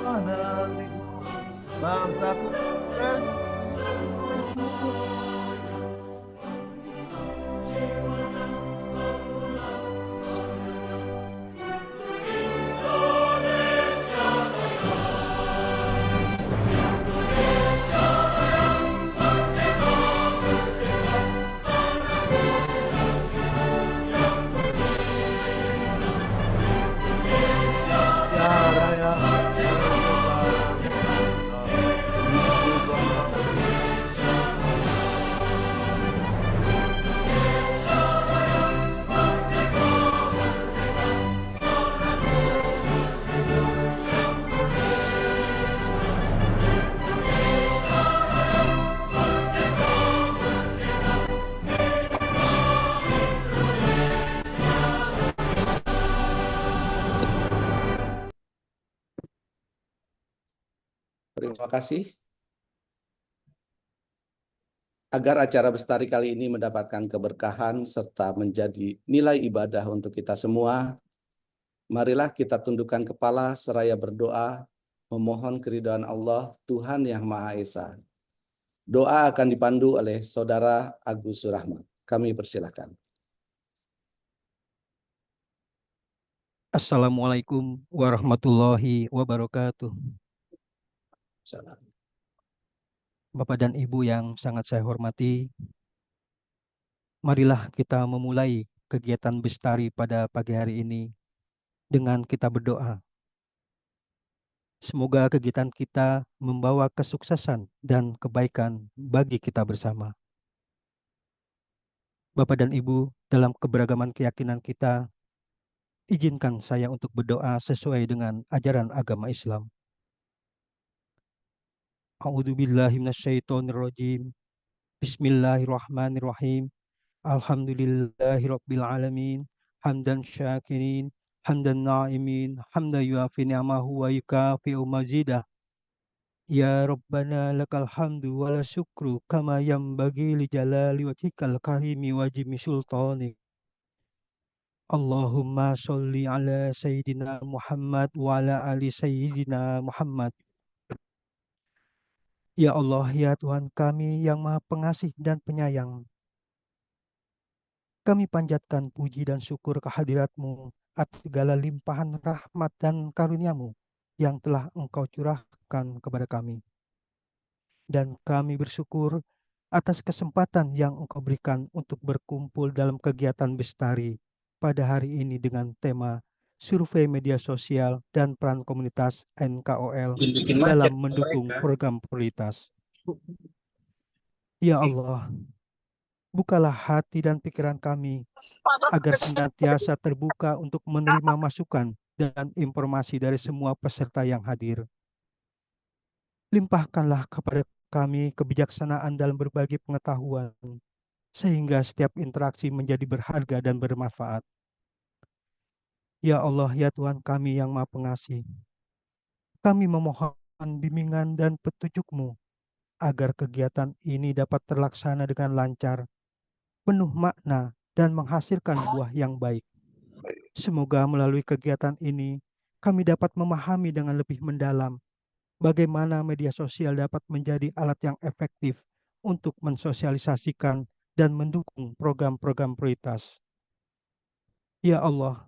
negeriku, bangsaku dan ya raya kebangsaan kita, ibu bangsa Terima kasih. Agar acara bestari kali ini mendapatkan keberkahan serta menjadi nilai ibadah untuk kita semua, marilah kita tundukkan kepala seraya berdoa, memohon keridhaan Allah, Tuhan Yang Maha Esa. Doa akan dipandu oleh Saudara Agus Surahman. Kami persilahkan. Assalamualaikum warahmatullahi wabarakatuh. Salam. Bapak dan Ibu yang sangat saya hormati, marilah kita memulai kegiatan bestari pada pagi hari ini dengan kita berdoa. Semoga kegiatan kita membawa kesuksesan dan kebaikan bagi kita bersama. Bapak dan Ibu, dalam keberagaman keyakinan kita, izinkan saya untuk berdoa sesuai dengan ajaran agama Islam. A'udzubillahi minasyaitonirrajim. Bismillahirrahmanirrahim. Alhamdulillahirabbil alamin. Hamdan syakirin, hamdan na'imin, hamdan yuafi ni'amahu wa yukafi'u mazidah. Ya Rabbana lakal hamdu wa la syukru kama yanbaghi li jalali wajhikal karimi wa jimi sultanik. Allahumma sholli ala Sayyidina Muhammad wa ala ali Sayyidina Muhammad. Ya Allah, ya Tuhan kami yang Maha Pengasih dan Penyayang, kami panjatkan puji dan syukur kehadirat-Mu atas segala limpahan rahmat dan karunia-Mu yang telah Engkau curahkan kepada kami. Dan kami bersyukur atas kesempatan yang Engkau berikan untuk berkumpul dalam kegiatan bestari pada hari ini dengan tema survei media sosial dan peran komunitas NKOL dalam mendukung program prioritas. Ya Allah, bukalah hati dan pikiran kami agar senantiasa terbuka untuk menerima masukan dan informasi dari semua peserta yang hadir. Limpahkanlah kepada kami kebijaksanaan dalam berbagi pengetahuan, sehingga setiap interaksi menjadi berharga dan bermanfaat. Ya Allah, ya Tuhan kami yang Maha Pengasih, kami memohon bimbingan dan petunjuk-Mu agar kegiatan ini dapat terlaksana dengan lancar, penuh makna, dan menghasilkan buah yang baik. Semoga melalui kegiatan ini, kami dapat memahami dengan lebih mendalam bagaimana media sosial dapat menjadi alat yang efektif untuk mensosialisasikan dan mendukung program-program prioritas. Ya Allah,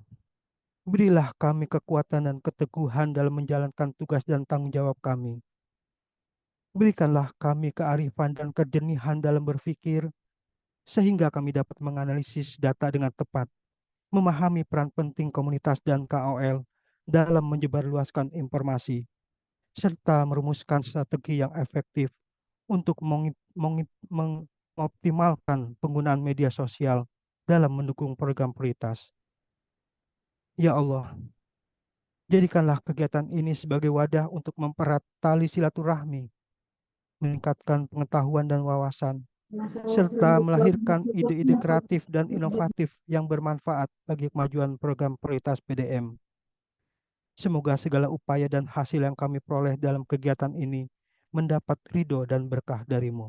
berilah kami kekuatan dan keteguhan dalam menjalankan tugas dan tanggung jawab kami. Berikanlah kami kearifan dan kejernihan dalam berpikir, sehingga kami dapat menganalisis data dengan tepat, memahami peran penting komunitas dan KOL dalam menyebarluaskan informasi, serta merumuskan strategi yang efektif untuk mengoptimalkan penggunaan media sosial dalam mendukung program prioritas. Ya Allah, jadikanlah kegiatan ini sebagai wadah untuk mempererat tali silaturahmi, meningkatkan pengetahuan dan wawasan, serta melahirkan ide-ide kreatif dan inovatif yang bermanfaat bagi kemajuan program prioritas PDM. Semoga segala upaya dan hasil yang kami peroleh dalam kegiatan ini mendapat ridho dan berkah dari-Mu.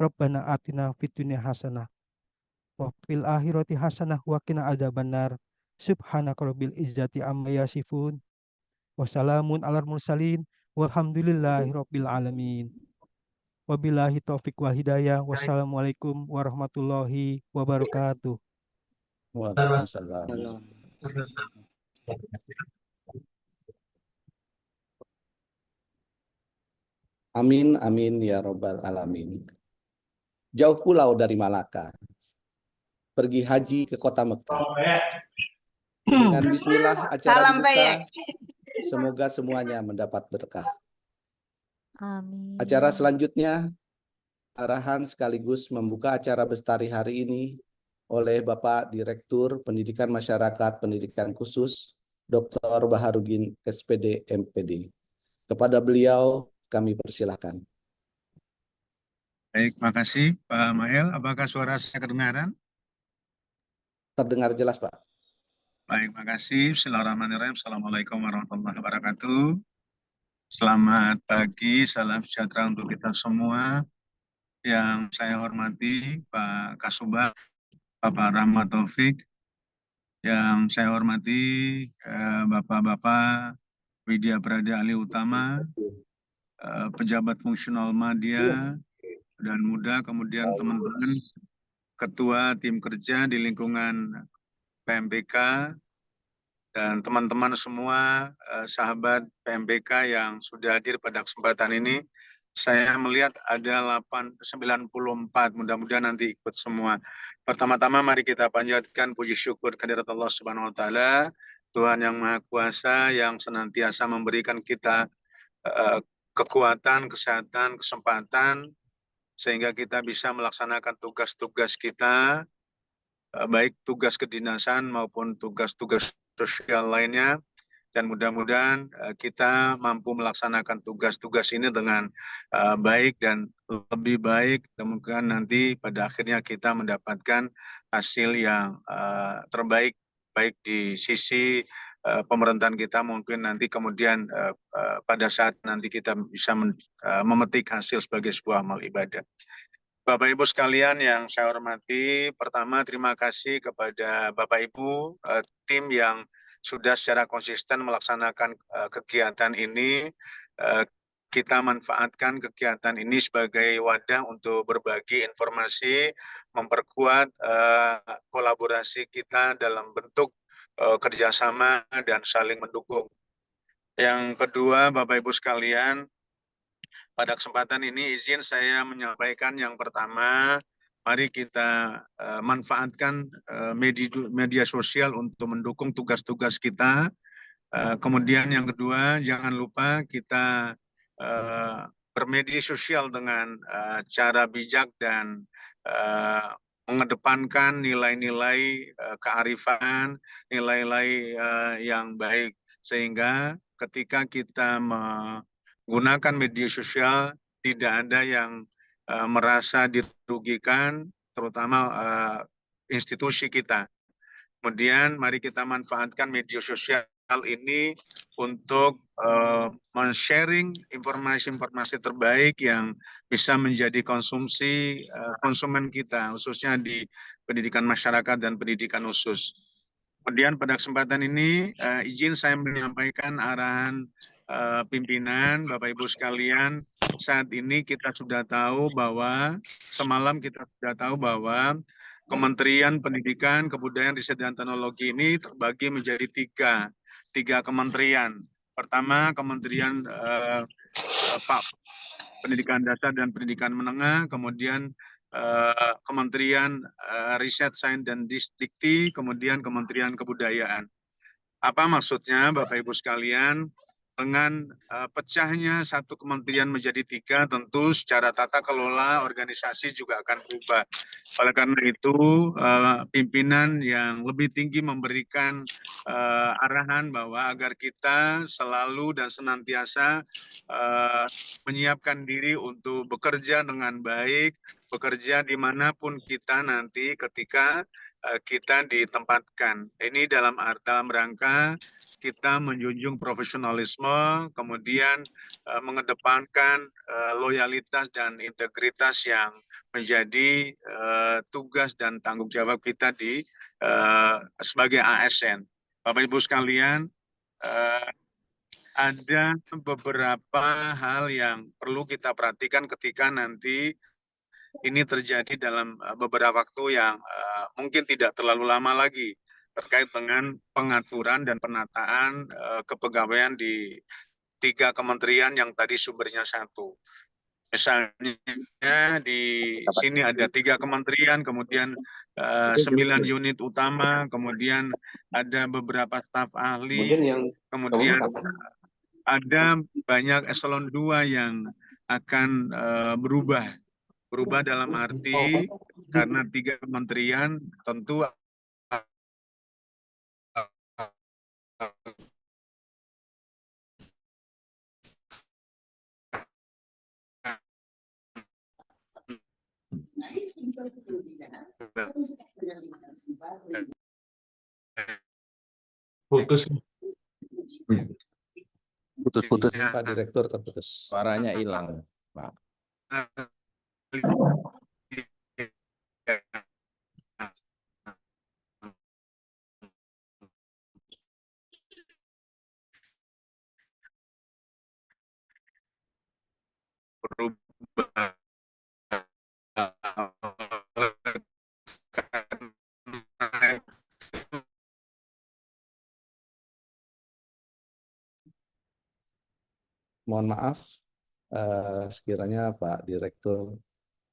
Rabbana atina fid dunya hasanah wa fil akhirati hasanah wa qina adzabannar. Subhanaka rabbil izzati amma yasifun. Wassalamun alal mursalin. Walhamdulillahirabbil alamin. Wabillahi taufik wal hidayah. Wassalamualaikum warahmatullahi wabarakatuh. Waalaikumsalam. Amin, amin ya robbal alamin. Jauh pulau dari Malaka, pergi haji ke kota Mekah. Dengan bismillah acara Salam dibuka, Peyek. semoga semuanya mendapat berkah. Amin. Acara selanjutnya, arahan sekaligus membuka acara Bestari hari ini oleh Bapak Direktur Pendidikan Masyarakat Pendidikan Khusus, Dr. Baharudin SPD MPD. Kepada beliau kami persilahkan. Baik, makasih Pak Mael. Apakah suara saya kedengaran? Terdengar jelas, Pak. Baik, makasih. Bismillahirrahmanirrahim. Assalamualaikum warahmatullahi wabarakatuh. Selamat pagi, salam sejahtera untuk kita semua. Yang saya hormati Pak Kasubag, Bapak Rahmat Taufik. Yang saya hormati Bapak-Bapak Widya Prada Ali Utama, pejabat fungsional media dan muda, kemudian teman-teman ketua tim kerja di lingkungan PMBK, dan teman-teman semua sahabat PMBK yang sudah hadir pada kesempatan ini. Saya melihat ada 94, mudah-mudahan nanti ikut semua. Pertama-tama mari kita panjatkan puji syukur kehadirat Allah Subhanahu wa taala, Tuhan yang Maha Kuasa yang senantiasa memberikan kita kekuatan, kesehatan, kesempatan sehingga kita bisa melaksanakan tugas-tugas kita, baik tugas kedinasan maupun tugas-tugas sosial lainnya, dan mudah-mudahan kita mampu melaksanakan tugas-tugas ini dengan baik dan lebih baik, dan mungkin nanti pada akhirnya kita mendapatkan hasil yang terbaik, baik di sisi pemerintahan kita, mungkin nanti kemudian pada saat nanti kita bisa memetik hasil sebagai sebuah amal ibadah. Bapak Ibu sekalian yang saya hormati, pertama terima kasih kepada Bapak Ibu tim yang sudah secara konsisten melaksanakan kegiatan ini. Kita manfaatkan kegiatan ini sebagai wadah untuk berbagi informasi, memperkuat kolaborasi kita dalam bentuk kerjasama dan saling mendukung. Yang kedua, Bapak Ibu sekalian, pada kesempatan ini izin saya menyampaikan yang pertama, mari kita manfaatkan media sosial untuk mendukung tugas-tugas kita. Kemudian yang kedua, jangan lupa kita bermedia sosial dengan cara bijak dan mengedepankan nilai-nilai kearifan, nilai-nilai yang baik, sehingga ketika kita menggunakan media sosial tidak ada yang merasa dirugikan, terutama institusi kita. Kemudian mari kita manfaatkan media sosial ini untuk men-sharing informasi-informasi terbaik yang bisa menjadi konsumsi konsumen kita, khususnya di pendidikan masyarakat dan pendidikan khusus. Kemudian pada kesempatan ini izin saya menyampaikan arahan pimpinan, Bapak Ibu sekalian. Saat ini kita sudah tahu bahwa semalam kita sudah tahu bahwa Kementerian Pendidikan, Kebudayaan, Riset dan Teknologi ini terbagi menjadi tiga kementerian. Pertama, Kementerian Pendidikan Dasar dan Pendidikan Menengah, kemudian Kementerian Riset, Sains dan Dikti, kemudian Kementerian Kebudayaan. Apa maksudnya, Bapak Ibu sekalian? Dengan pecahnya satu kementerian menjadi tiga, tentu secara tata kelola organisasi juga akan berubah. Oleh karena itu, pimpinan yang lebih tinggi memberikan arahan bahwa agar kita selalu dan senantiasa menyiapkan diri untuk bekerja dengan baik, bekerja dimanapun kita nanti ketika kita ditempatkan. Ini dalam rangka kita menjunjung profesionalisme, kemudian mengedepankan loyalitas dan integritas yang menjadi tugas dan tanggung jawab kita sebagai ASN. Bapak Ibu sekalian, ada beberapa hal yang perlu kita perhatikan ketika nanti ini terjadi dalam beberapa waktu yang mungkin tidak terlalu lama lagi terkait dengan pengaturan dan penataan kepegawaian di 3 kementerian yang tadi sumbernya satu. Misalnya di sini ada 3 kementerian, kemudian 9 unit utama, kemudian ada beberapa staf ahli, kemudian ada banyak eselon 2 yang akan berubah. Berubah dalam arti karena 3 kementerian tentu Putus. Putus-putus, Pak Direktur, terputus. Suaranya hilang, Pak. berubah. Mohon maaf, sekiranya Pak Direktur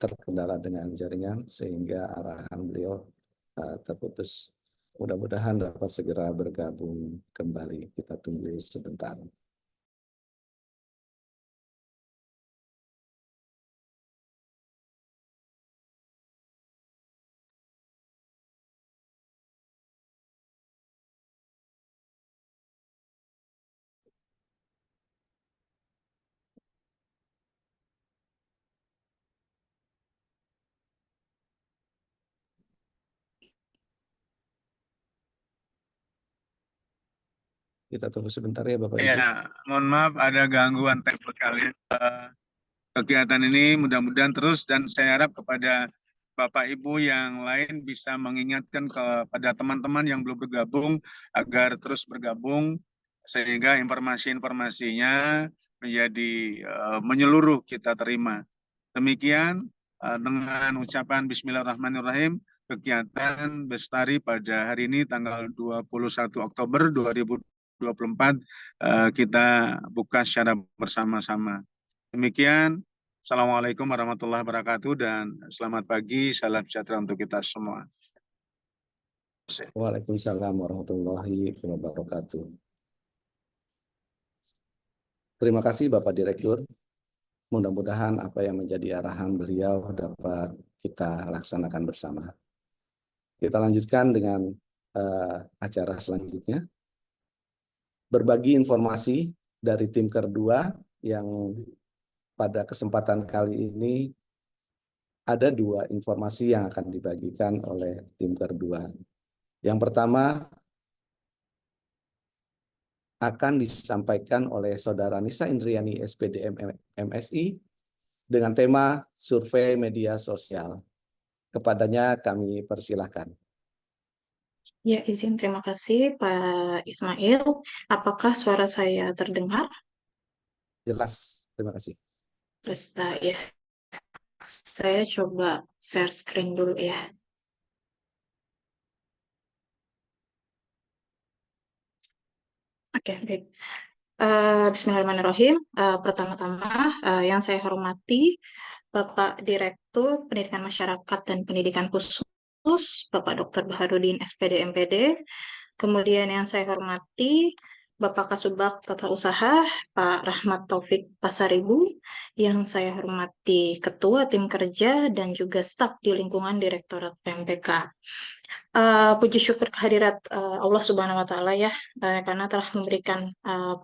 terkendala dengan jaringan sehingga arahan beliau terputus. Mudah-mudahan dapat segera bergabung kembali. Kita tunggu sebentar. Kita tunggu sebentar ya Bapak Ibu. Ya, mohon maaf ada gangguan teknik kalian. Kegiatan ini mudah-mudahan terus dan saya harap kepada Bapak Ibu yang lain bisa mengingatkan kepada teman-teman yang belum bergabung agar terus bergabung sehingga informasi-informasinya menjadi menyeluruh kita terima. Demikian dengan ucapan Bismillahirrahmanirrahim, kegiatan Bestari pada hari ini tanggal 21 Oktober 2024 kita buka secara bersama-sama. Demikian, Assalamualaikum warahmatullahi wabarakatuh dan selamat pagi, salam sejahtera untuk kita semua. Waalaikumsalam warahmatullahi wabarakatuh. Terima kasih Bapak Direktur. Mudah-mudahan apa yang menjadi arahan beliau dapat kita laksanakan bersama. Kita lanjutkan dengan acara selanjutnya. Berbagi informasi dari tim Ker2 yang pada kesempatan kali ini ada 2 informasi yang akan dibagikan oleh tim Ker2. Yang pertama akan disampaikan oleh Saudara Nisa Indriani, SPD MSI, dengan tema survei media sosial. Kepadanya kami persilahkan. Ya, izin terima kasih Pak Ismail. Apakah suara saya terdengar? Jelas, terima kasih. Ya, saya coba share screen dulu ya. Oke, baik. Bismillahirrahmanirrahim. Pertama-tama yang saya hormati Bapak Direktur Pendidikan Masyarakat dan Pendidikan Khusus, Bapak Dr. Baharudin SPD MPD. Kemudian yang saya hormati Bapak Kasubag Tata Usaha, Pak Rahmat Taufik Pasaribu. Yang saya hormati Ketua Tim Kerja dan juga staf di lingkungan Direktorat PMPK. Puji syukur kehadirat Allah Subhanahu wa Ta'ala ya, karena telah memberikan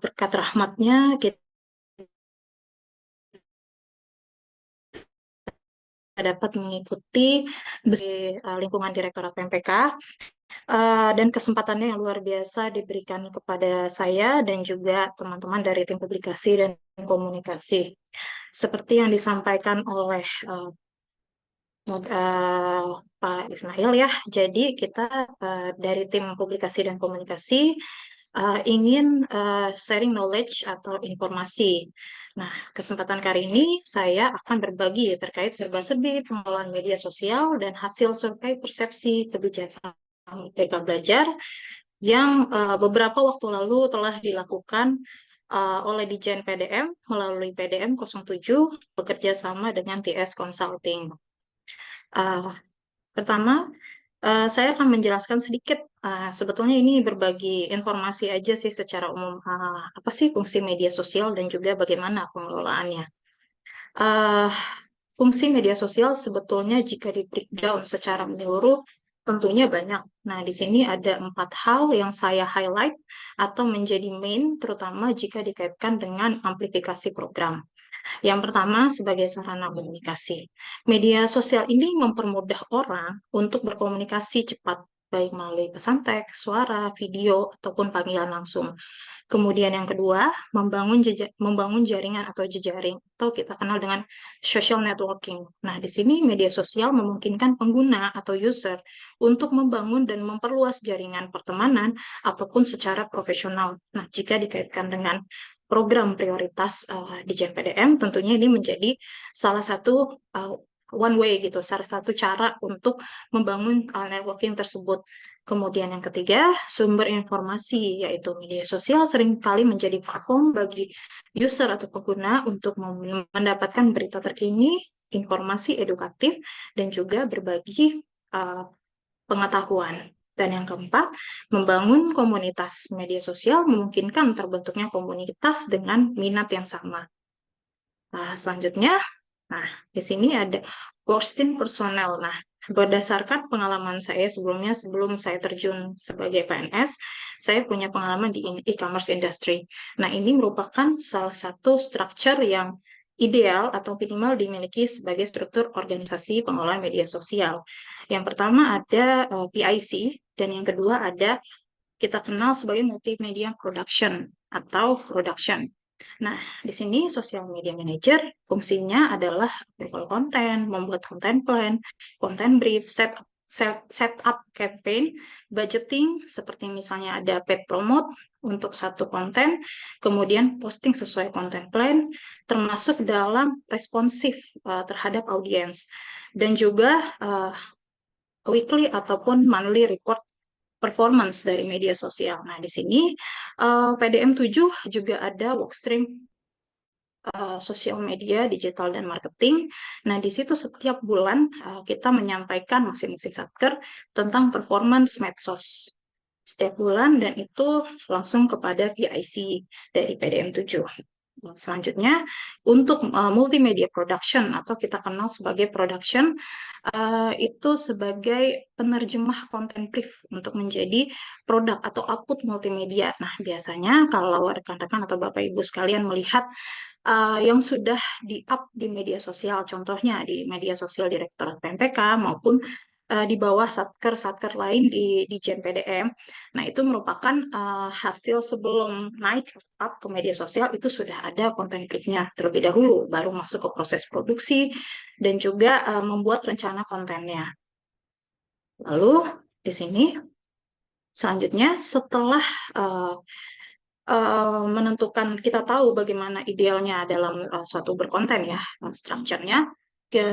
berkat rahmatnya kita dapat mengikuti lingkungan Direktorat PMPK dan kesempatannya yang luar biasa diberikan kepada saya dan juga teman-teman dari tim publikasi dan komunikasi. Seperti yang disampaikan oleh Pak Ismail ya, jadi kita dari tim publikasi dan komunikasi ingin sharing knowledge atau informasi. Nah, kesempatan kali ini saya akan berbagi terkait serba-serbi pengelolaan media sosial dan hasil survei persepsi kebijakan Merdeka Belajar yang beberapa waktu lalu telah dilakukan oleh Dijen PDM melalui PDM 07 bekerja sama dengan TS Consulting. Pertama, saya akan menjelaskan sedikit. Sebetulnya ini berbagi informasi aja sih secara umum. Apa sih fungsi media sosial dan juga bagaimana pengelolaannya. Fungsi media sosial sebetulnya jika di breakdown secara menyeluruh tentunya banyak. Nah, di sini ada 4 hal yang saya highlight atau menjadi main, terutama jika dikaitkan dengan amplifikasi program. Yang pertama, sebagai sarana komunikasi. Media sosial ini mempermudah orang untuk berkomunikasi cepat, baik melalui pesan teks, suara, video, ataupun panggilan langsung. Kemudian yang kedua, membangun jaringan atau jejaring, atau kita kenal dengan social networking. Nah, di sini media sosial memungkinkan pengguna atau user untuk membangun dan memperluas jaringan pertemanan ataupun secara profesional. Nah, jika dikaitkan dengan program prioritas di JPDM, tentunya ini menjadi salah satu one way gitu, salah satu cara untuk membangun networking tersebut. Kemudian yang ketiga, sumber informasi, yaitu media sosial seringkali menjadi platform bagi user atau pengguna untuk mendapatkan berita terkini, informasi edukatif, dan juga berbagi pengetahuan. Dan yang keempat, membangun komunitas media sosial memungkinkan terbentuknya komunitas dengan minat yang sama. Selanjutnya, di sini ada Gorstin personel. Nah, berdasarkan pengalaman saya sebelumnya, sebelum saya terjun sebagai PNS, saya punya pengalaman di e-commerce industry. Nah, ini merupakan salah satu structure yang ideal atau minimal dimiliki sebagai struktur organisasi pengelolaan media sosial. Yang pertama ada PIC, dan yang kedua ada kita kenal sebagai multimedia production atau production. Nah, di sini social media manager fungsinya adalah approval konten, membuat konten plan, konten brief, set up campaign, budgeting, seperti misalnya ada paid promote untuk satu konten, kemudian posting sesuai konten plan, termasuk dalam responsif terhadap audiens, dan juga weekly ataupun monthly report performance dari media sosial. Nah, di sini PDM 7 juga ada workstream sosial media, digital, dan marketing. Nah, di situ setiap bulan kita menyampaikan masing-masing satker tentang performance medsos setiap bulan, dan itu langsung kepada PIC dari PDM 7. Selanjutnya, untuk multimedia production atau kita kenal sebagai production, itu sebagai penerjemah konten brief untuk menjadi produk atau output multimedia. Nah, biasanya kalau rekan-rekan atau Bapak Ibu sekalian melihat yang sudah di-up di media sosial, contohnya di media sosial Direktorat PMPK maupun di bawah satker-satker lain di Dijen PDM. Nah, itu merupakan hasil sebelum naik up ke media sosial, itu sudah ada konten briefnya terlebih dahulu, baru masuk ke proses produksi dan juga membuat rencana kontennya. Lalu di sini selanjutnya setelah menentukan, kita tahu bagaimana idealnya dalam suatu berkonten ya, structure-nya,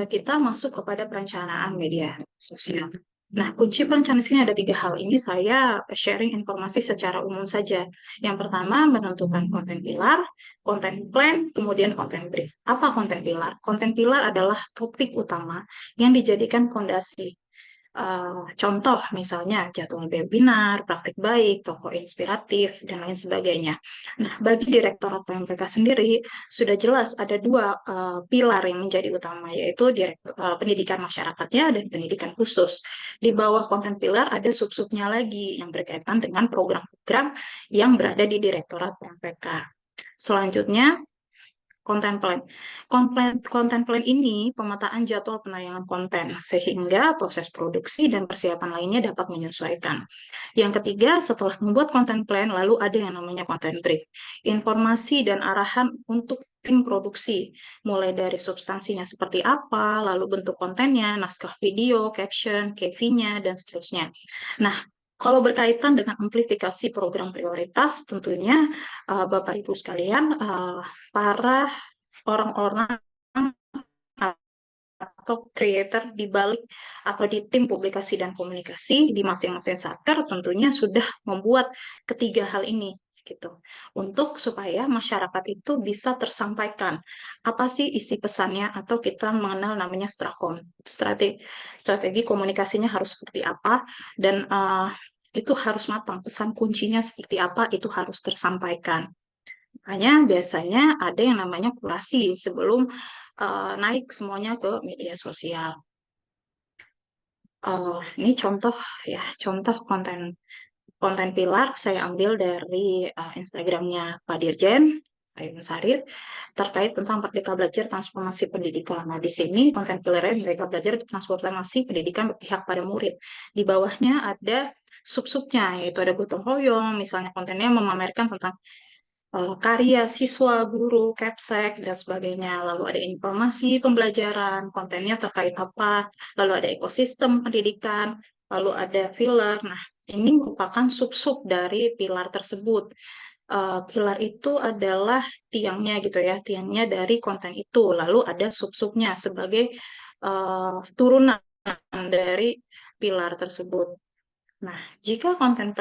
kita masuk kepada perencanaan media sosial. Nah, kunci perencanaan sini ada 3 hal. Ini saya sharing informasi secara umum saja. Yang pertama, menentukan konten pilar, konten plan, kemudian konten brief. Apa konten pilar? Konten pilar adalah topik utama yang dijadikan fondasi. Contoh misalnya jadwal webinar, praktik baik, tokoh inspiratif, dan lain sebagainya. Nah, bagi Direktorat PMPK sendiri, sudah jelas ada 2 pilar yang menjadi utama, yaitu pendidikan masyarakatnya dan pendidikan khusus. Di bawah konten pilar ada sub-subnya lagi yang berkaitan dengan program-program yang berada di Direktorat PMPK. Selanjutnya, konten plan. Konten plan ini pemetaan jadwal penayangan konten sehingga proses produksi dan persiapan lainnya dapat menyesuaikan. Yang ketiga, setelah membuat konten plan, lalu ada yang namanya konten brief. Informasi dan arahan untuk tim produksi, mulai dari substansinya seperti apa, lalu bentuk kontennya, naskah video, caption, KV-nya, dan seterusnya. Nah, Kalau berkaitan dengan amplifikasi program prioritas, tentunya Bapak Ibu sekalian, para orang-orang atau creator di balik atau di tim publikasi dan komunikasi di masing-masing satker tentunya sudah membuat ketiga hal ini gitu untuk supaya masyarakat itu bisa tersampaikan apa sih isi pesannya atau kita mengenal namanya strakom, strategi komunikasinya harus seperti apa dan itu harus matang, pesan kuncinya seperti apa itu harus tersampaikan. Makanya biasanya ada yang namanya kurasi sebelum naik semuanya ke media sosial. Ini contoh ya, contoh konten pilar saya ambil dari Instagramnya Pak Dirjen Ayun Sarir terkait tentang Merdeka Belajar Transformasi Pendidikan. Nah, di sini konten pilarnya Merdeka Belajar Transformasi Pendidikan berpihak pada murid. Di bawahnya ada sub-subnya, yaitu ada gotong royong, misalnya kontennya memamerkan tentang karya siswa, guru, capsek, dan sebagainya. Lalu ada informasi pembelajaran, kontennya terkait apa, lalu ada ekosistem pendidikan, lalu ada pilar. Nah, ini merupakan sub-sub dari pilar tersebut. Pilar itu adalah tiangnya gitu ya, tiangnya dari konten itu. Lalu ada sub-subnya sebagai turunan dari pilar tersebut. Nah, jika konten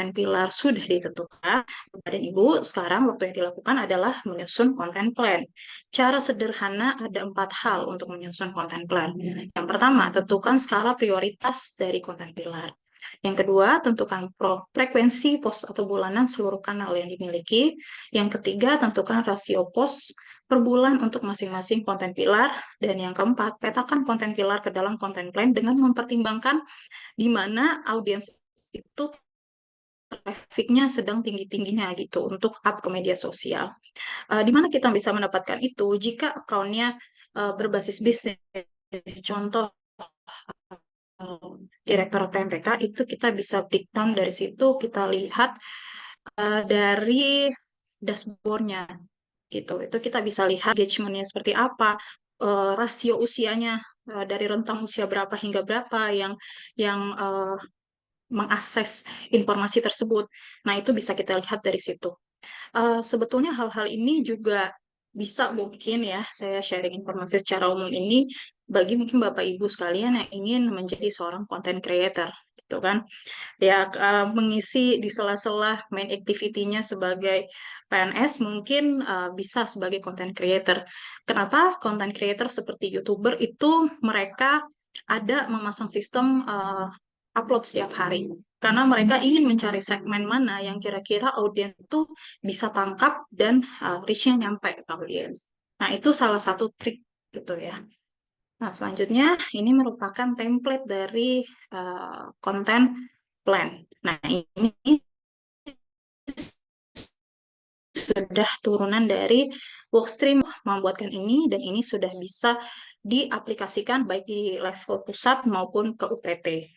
pilar sudah ditentukan, Bapak dan Ibu, sekarang waktu yang dilakukan adalah menyusun konten plan. Cara sederhana ada 4 hal untuk menyusun konten plan. Yang pertama, tentukan skala prioritas dari konten pilar. Yang kedua, tentukan frekuensi post atau bulanan seluruh kanal yang dimiliki. Yang ketiga, tentukan rasio post per bulan untuk masing-masing konten pilar. Dan yang keempat, petakan konten pilar ke dalam konten plan dengan mempertimbangkan di mana audiens itu trafficnya sedang tinggi-tingginya gitu untuk up ke media sosial. Di mana kita bisa mendapatkan itu jika akunnya berbasis bisnis. Contoh Direktur PMPK itu kita bisa breakdown dari situ, kita lihat dari dashboardnya gitu. Itu kita bisa lihat engagementnya seperti apa, rasio usianya dari rentang usia berapa hingga berapa yang mengakses informasi tersebut. Nah, itu bisa kita lihat dari situ. Sebetulnya hal-hal ini juga bisa mungkin ya, saya sharing informasi secara umum ini bagi mungkin Bapak Ibu sekalian yang ingin menjadi seorang content creator, gitu kan. Ya, mengisi di sela-sela main activity-nya sebagai PNS mungkin bisa sebagai content creator. Kenapa content creator seperti YouTuber itu mereka ada memasang sistem upload setiap hari. Karena mereka ingin mencari segmen mana yang kira-kira audiens itu bisa tangkap dan reach-nya nyampe ke audiens. Nah, itu salah satu trik gitu ya. Nah, selanjutnya ini merupakan template dari konten plan. Nah, ini sudah turunan dari workstream membuatkan ini dan ini sudah bisa diaplikasikan baik di level pusat maupun ke UPT.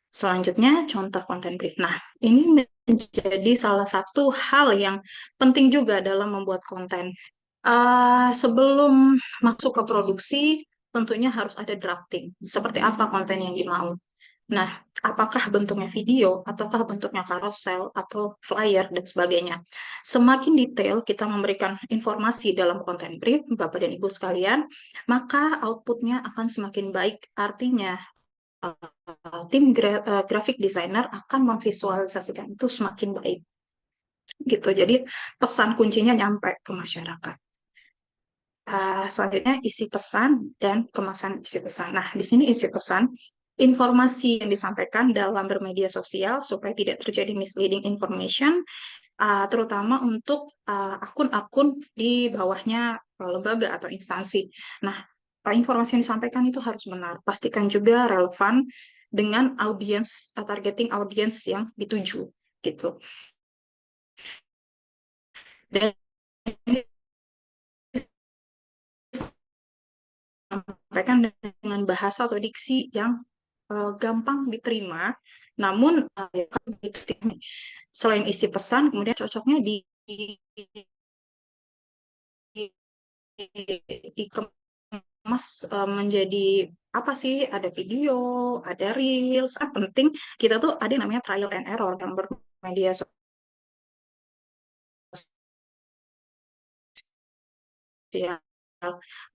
Selanjutnya, contoh konten brief. Nah, ini menjadi salah satu hal yang penting juga dalam membuat konten. Sebelum masuk ke produksi, tentunya harus ada drafting. Seperti apa konten yang dimau. Nah, apakah bentuknya video, ataukah bentuknya carousel, atau flyer, dan sebagainya. Semakin detail kita memberikan informasi dalam konten brief, Bapak dan Ibu sekalian, maka outputnya akan semakin baik. Artinya, tim graphic designer akan memvisualisasikan itu semakin baik. Gitu. Jadi, pesan kuncinya nyampe ke masyarakat. Selanjutnya isi pesan dan kemasan isi pesan. Nah, di sini isi pesan, informasi yang disampaikan dalam bermedia sosial supaya tidak terjadi misleading information, terutama untuk akun-akun di bawahnya lembaga atau instansi. Nah, informasi yang disampaikan itu harus benar. Pastikan juga relevan dengan audiens, targeting audiens yang dituju, gitu. Dan ini disampaikan dengan bahasa atau diksi yang gampang diterima, namun selain isi pesan, kemudian cocoknya dikemas dikemas menjadi apa sih? Ada video, ada reels. Penting kita tuh ada yang namanya trial and error dalam bermedia sosial.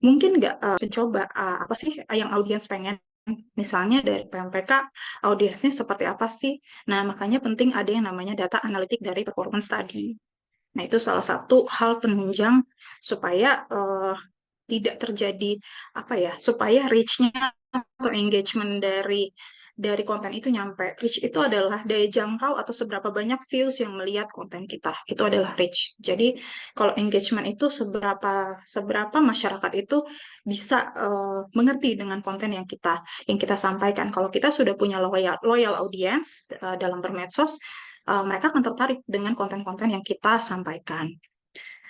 Mungkin nggak mencoba apa sih yang audiens pengen. Misalnya dari PMPK, audiensnya seperti apa sih? Nah, makanya penting ada yang namanya data analitik dari performance study. Nah, itu salah satu hal penunjang supaya tidak terjadi apa ya, supaya reach-nya atau engagement dari konten itu nyampe. Reach itu adalah daya jangkau atau seberapa banyak views yang melihat konten kita. Itu adalah reach. Jadi kalau engagement itu seberapa masyarakat itu bisa mengerti dengan konten yang kita sampaikan. Kalau kita sudah punya loyal audience dalam bermedsos, mereka akan tertarik dengan konten-konten yang kita sampaikan.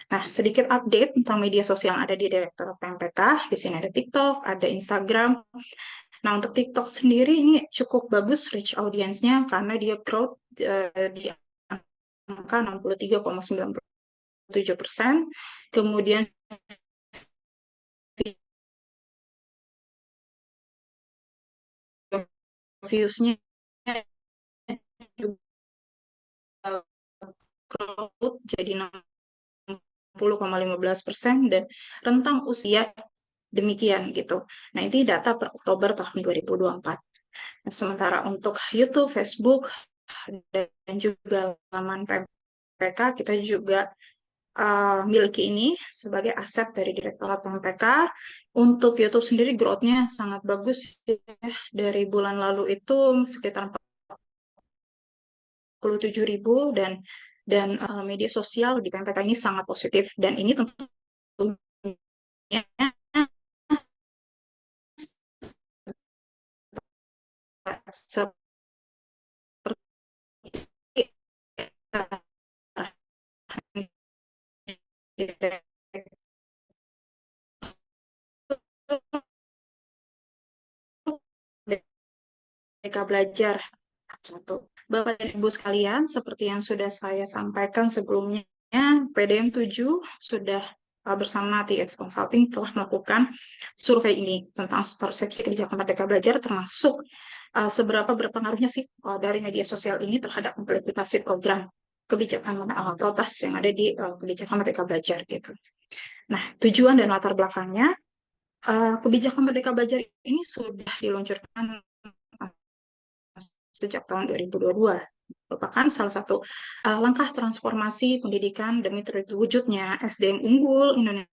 Nah, sedikit update tentang media sosial yang ada di Direktorat PMPK. Di sini ada TikTok, ada Instagram. Nah, untuk TikTok sendiri ini cukup bagus reach audiensnya karena dia growth di angka 63,97%. Kemudian views-nya juga growth jadi 60,15% dan rentang usia demikian gitu. Nah, ini data per Oktober tahun 2024. Nah, sementara untuk YouTube, Facebook, dan juga laman PMPK, kita juga miliki ini sebagai aset dari Direktorat PMPK. Untuk YouTube sendiri growth-nya sangat bagus ya. Dari bulan lalu itu sekitar 47.000 dan media sosial di PMPK ini sangat positif dan ini tentunya seperti Merdeka Belajar. Satu. Bapak dan Ibu sekalian, seperti yang sudah saya sampaikan sebelumnya, PDM 7 sudah bersama TX Consulting telah melakukan survei ini tentang persepsi kebijakan Merdeka Belajar, termasuk seberapa berpengaruhnya sih dari media sosial ini terhadap implementasi program kebijakan protas yang ada di kebijakan Merdeka Belajar gitu. Nah, tujuan dan latar belakangnya, kebijakan Merdeka Belajar ini sudah diluncurkan sejak tahun 2022. Merupakan salah satu langkah transformasi pendidikan demi terwujudnya SDM unggul Indonesia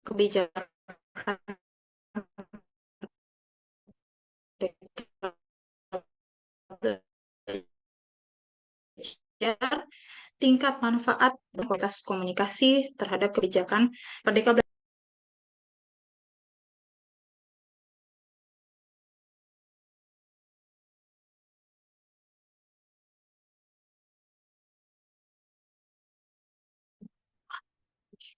kebijakan tingkat manfaat dan kualitas komunikasi terhadap kebijakan Merdeka Belajar.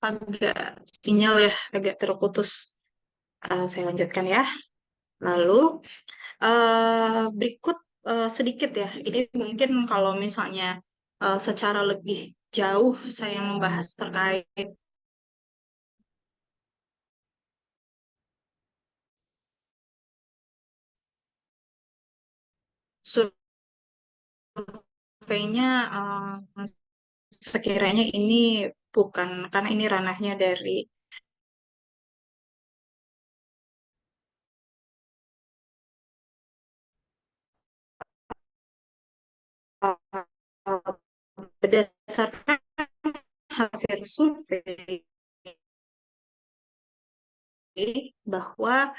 Agak sinyal ya, agak terputus. Saya lanjutkan ya. Lalu berikut sedikit ya, ini mungkin kalau misalnya secara lebih jauh saya membahas terkait surveinya, sekiranya ini bukan, karena ini ranahnya dari berdasarkan hasil survei bahwa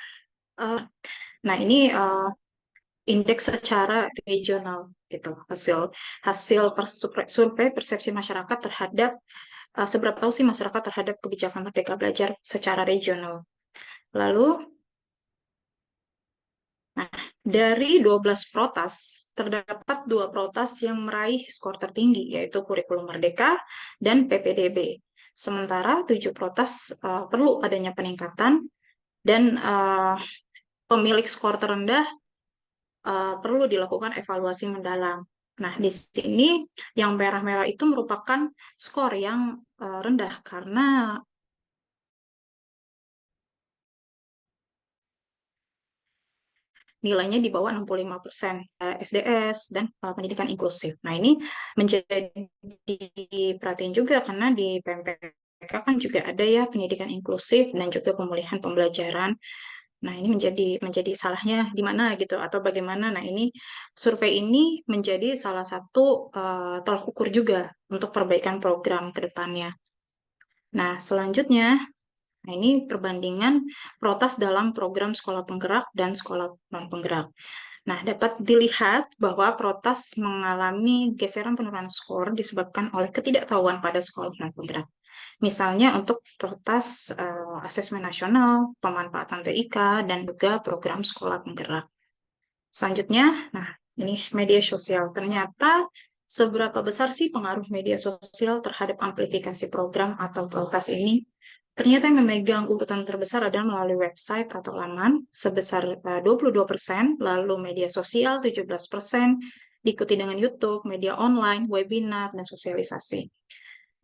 nah ini indeks secara regional gitu, hasil survei persepsi masyarakat terhadap seberapa tahu sih masyarakat terhadap kebijakan Merdeka Belajar secara regional. Lalu dari 12 protas, terdapat 2 protas yang meraih skor tertinggi, yaitu kurikulum Merdeka dan PPDB. Sementara 7 protas perlu adanya peningkatan dan pemilik skor terendah perlu dilakukan evaluasi mendalam. Nah, di sini yang merah-merah itu merupakan skor yang rendah karena nilainya di bawah 65% SDS dan pendidikan inklusif. Nah, ini menjadi perhatian juga karena di PMPK kan juga ada ya pendidikan inklusif dan juga pemulihan pembelajaran. Nah, ini menjadi salahnya di mana gitu atau bagaimana. Nah, ini survei ini menjadi salah satu tolak ukur juga untuk perbaikan program ke depannya. Nah, selanjutnya, nah ini perbandingan protas dalam program sekolah penggerak dan sekolah non penggerak. Nah, dapat dilihat bahwa protas mengalami geseran penurunan skor disebabkan oleh ketidaktahuan pada sekolah non penggerak. Misalnya untuk protas asesmen nasional, pemanfaatan TIK, dan juga program sekolah penggerak. Selanjutnya, nah ini media sosial. Ternyata seberapa besar sih pengaruh media sosial terhadap amplifikasi program atau protas ini? Ternyata yang memegang urutan terbesar adalah melalui website atau laman sebesar 22%, lalu media sosial 17%, diikuti dengan YouTube, media online, webinar, dan sosialisasi.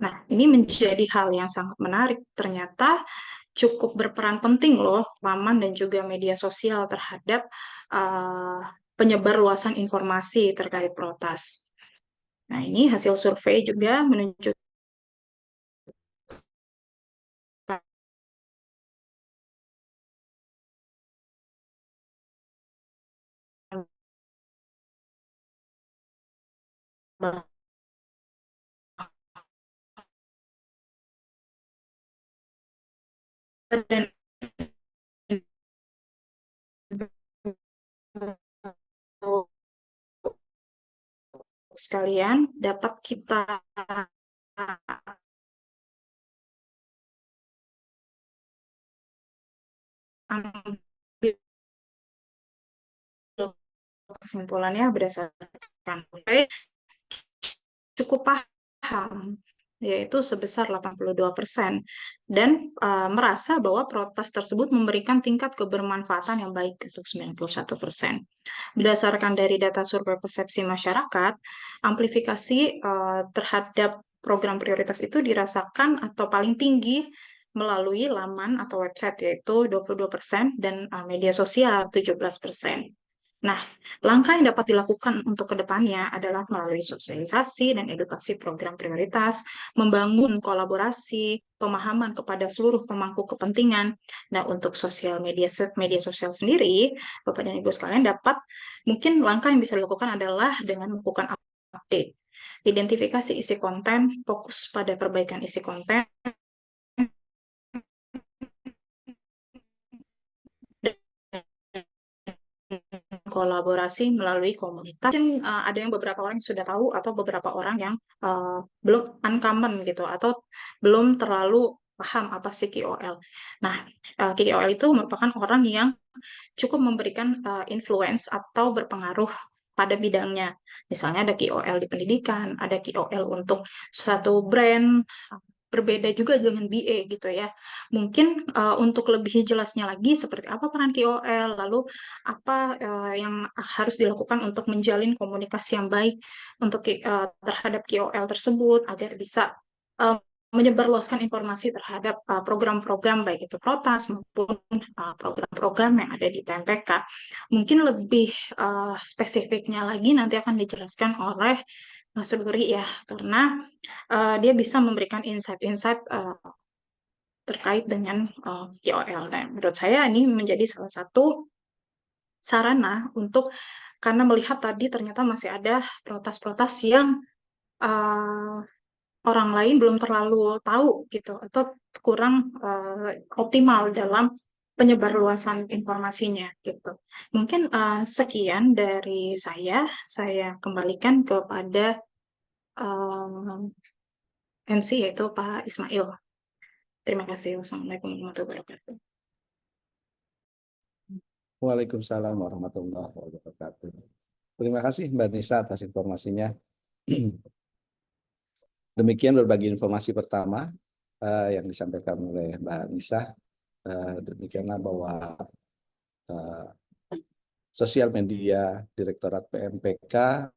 Nah, ini menjadi hal yang sangat menarik. Ternyata cukup berperan penting loh laman dan juga media sosial terhadap penyebar luasan informasi terkait protas. Nah, ini hasil survei juga menunjukkan dan sekalian dapat kita ambil kesimpulannya berdasarkan survei cukup paham, yaitu sebesar 82%, dan merasa bahwa protes tersebut memberikan tingkat kebermanfaatan yang baik untuk 91%. Berdasarkan dari data survei persepsi masyarakat, amplifikasi terhadap program prioritas itu dirasakan atau paling tinggi melalui laman atau website yaitu 22% dan media sosial 17%. Nah, langkah yang dapat dilakukan untuk kedepannya adalah melalui sosialisasi dan edukasi program prioritas, membangun kolaborasi, pemahaman kepada seluruh pemangku kepentingan. Nah, untuk media sosial sendiri, Bapak dan Ibu sekalian mungkin langkah yang bisa dilakukan adalah dengan melakukan update, identifikasi isi konten, fokus pada perbaikan isi konten, kolaborasi melalui komunitas. Mungkin ada yang beberapa orang yang sudah tahu atau beberapa orang yang belum uncommon gitu atau belum terlalu paham apa sih KOL. Nah, KOL itu merupakan orang yang cukup memberikan influence atau berpengaruh pada bidangnya. Misalnya ada KOL di pendidikan, ada KOL untuk suatu brand, berbeda juga dengan BA gitu ya. Mungkin untuk lebih jelasnya lagi seperti apa peran KOL, lalu apa yang harus dilakukan untuk menjalin komunikasi yang baik untuk terhadap KOL tersebut agar bisa menyebarluaskan informasi terhadap program-program baik itu protas maupun program-program yang ada di PMPK. Mungkin lebih spesifiknya lagi nanti akan dijelaskan oleh Mas Ruri ya, karena dia bisa memberikan insight-insight terkait dengan KOL. Dan menurut saya ini menjadi salah satu sarana untuk, karena melihat tadi ternyata masih ada protas-protas yang orang lain belum terlalu tahu gitu atau kurang optimal dalam penyebarluasan informasinya gitu. Mungkin sekian dari saya kembalikan kepada MC yaitu Pak Ismail. Terima kasih. Wassalamualaikum warahmatullahi wabarakatuh. Waalaikumsalam warahmatullahi wabarakatuh. Terima kasih Mbak Nisa atas informasinya. Demikian berbagi informasi pertama. yang disampaikan oleh Mbak Nisa. Demikianlah bahwa sosial media Direktorat PMPK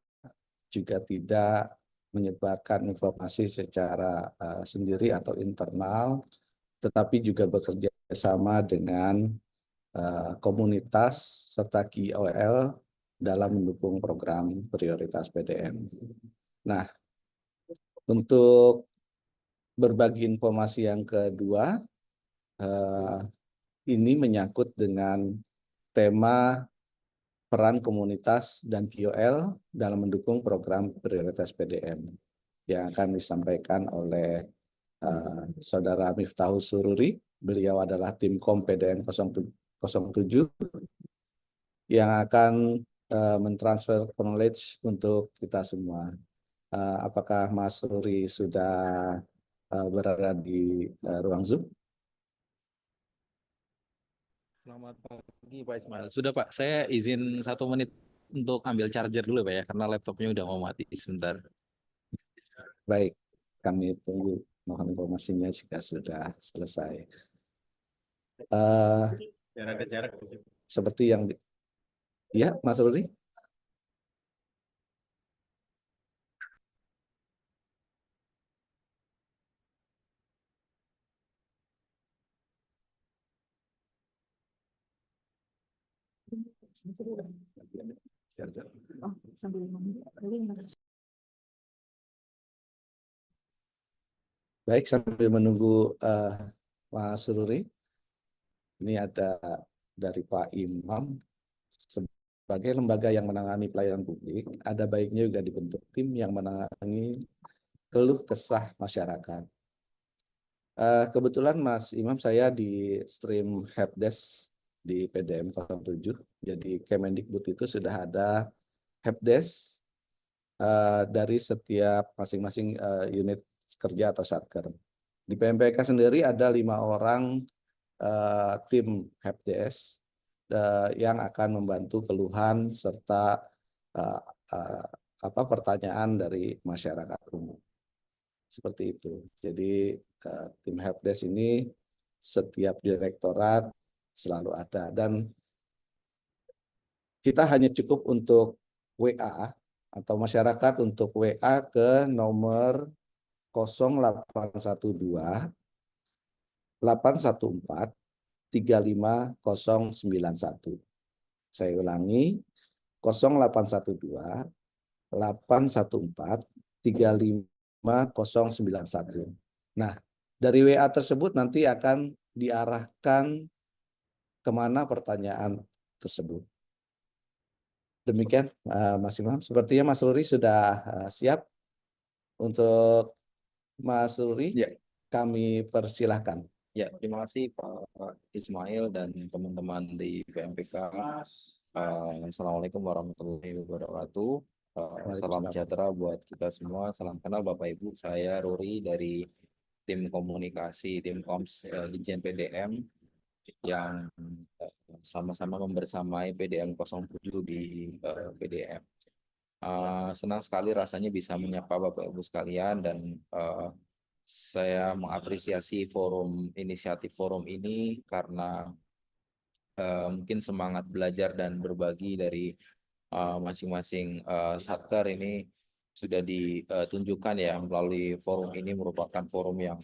juga tidak menyebarkan informasi secara sendiri atau internal, tetapi juga bekerja sama dengan komunitas serta KOL dalam mendukung program prioritas PDM. Nah, untuk berbagi informasi yang kedua, ini menyangkut dengan tema peran komunitas dan KOL dalam mendukung program prioritas PDM yang akan disampaikan oleh Saudara Miftahul Sururi. Beliau adalah tim KOM PDM 07 yang akan mentransfer knowledge untuk kita semua. Apakah Mas Sururi sudah berada di ruang Zoom? Selamat pagi Pak Ismail. Sudah Pak, saya izin 1 menit untuk ambil charger dulu Pak ya, karena laptopnya udah mau mati sebentar. Baik, kami tunggu mohon informasinya jika sudah selesai. Jarak. Seperti yang ya, Mas Rudi. Baik, sambil menunggu Mas Ruri, ini ada dari Pak Imam. Sebagai lembaga yang menangani pelayanan publik, ada baiknya juga dibentuk tim yang menangani keluh kesah masyarakat. Kebetulan Mas Imam, saya di stream helpdesk di PDM 07. Jadi Kemendikbud itu sudah ada helpdesk dari setiap masing-masing unit kerja atau satker. Di PMPK sendiri ada 5 orang tim helpdesk yang akan membantu keluhan serta pertanyaan dari masyarakat umum. Seperti itu. Jadi tim helpdesk ini setiap direktorat selalu ada, dan kita hanya cukup untuk WA atau masyarakat untuk WA ke nomor 0812 814 35091. Saya ulangi, 0812 814 35091. Nah, dari WA tersebut nanti akan diarahkan kemana pertanyaan tersebut. Demikian, Mas Imam. Sepertinya Mas Ruri sudah siap. Untuk Mas Ruri, Ya. kami persilahkan. Ya, terima kasih Pak Ismail dan teman-teman di PMPK. Assalamualaikum warahmatullahi wabarakatuh. Salam sejahtera buat kita semua. Salam kenal Bapak Ibu. Saya Ruri dari tim komunikasi, tim Koms Ditjen PDM yang sama-sama membersamai PDM 07 di PDM. Senang sekali rasanya bisa menyapa Bapak Ibu sekalian, dan saya mengapresiasi inisiatif forum ini karena mungkin semangat belajar dan berbagi dari masing-masing satker ini sudah ditunjukkan ya melalui forum ini. Merupakan forum yang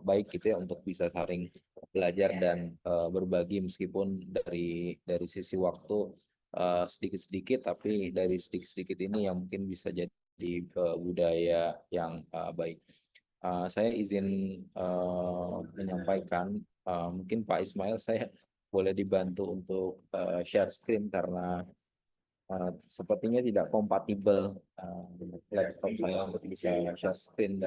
baik gitu ya untuk bisa saling belajar dan berbagi, meskipun dari sisi waktu sedikit-sedikit, tapi dari sedikit-sedikit ini yang mungkin bisa jadi budaya yang baik. Saya izin menyampaikan, mungkin Pak Ismail, saya boleh dibantu untuk share screen karena sepertinya tidak kompatibel laptop saya untuk bisa share screen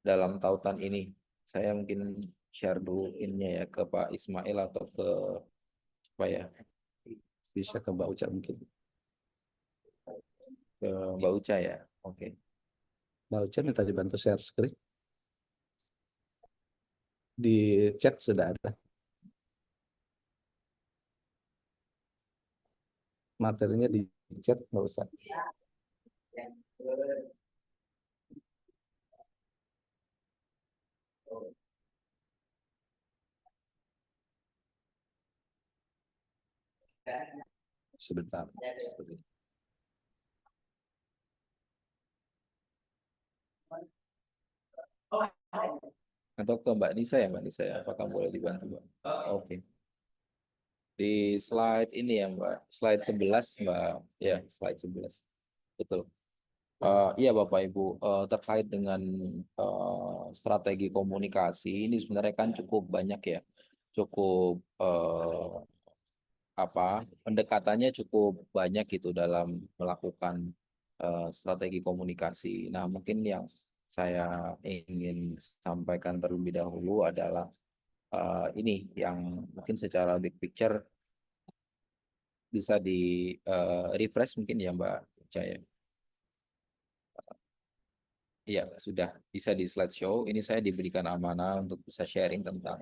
dalam tautan ini. Saya mungkin share dulu ininya ya ke Pak Ismail atau ke apa ya? Bisa ke Mbak Uca mungkin. Ke Mbak Uca ya. Oke. Mbak Uca minta dibantu share screen. Di chat sudah ada. Materinya di chat, Mbak Uca. Sebentar. Atau ke Mbak Nisa ya, Mbak Nisa ya? Apakah boleh dibantu, Mbak? Oke. Di slide ini ya, Mbak. Slide 11, Mbak. Ya, slide 11. Betul. Iya Bapak Ibu, terkait dengan strategi komunikasi ini sebenarnya kan cukup banyak ya, cukup pendekatannya cukup banyak gitu dalam melakukan strategi komunikasi. Nah, mungkin yang saya ingin sampaikan terlebih dahulu adalah ini yang mungkin secara big picture bisa di refresh mungkin ya Mbak Jaya. Iya, sudah bisa di slideshow. Ini saya diberikan amanah untuk bisa sharing tentang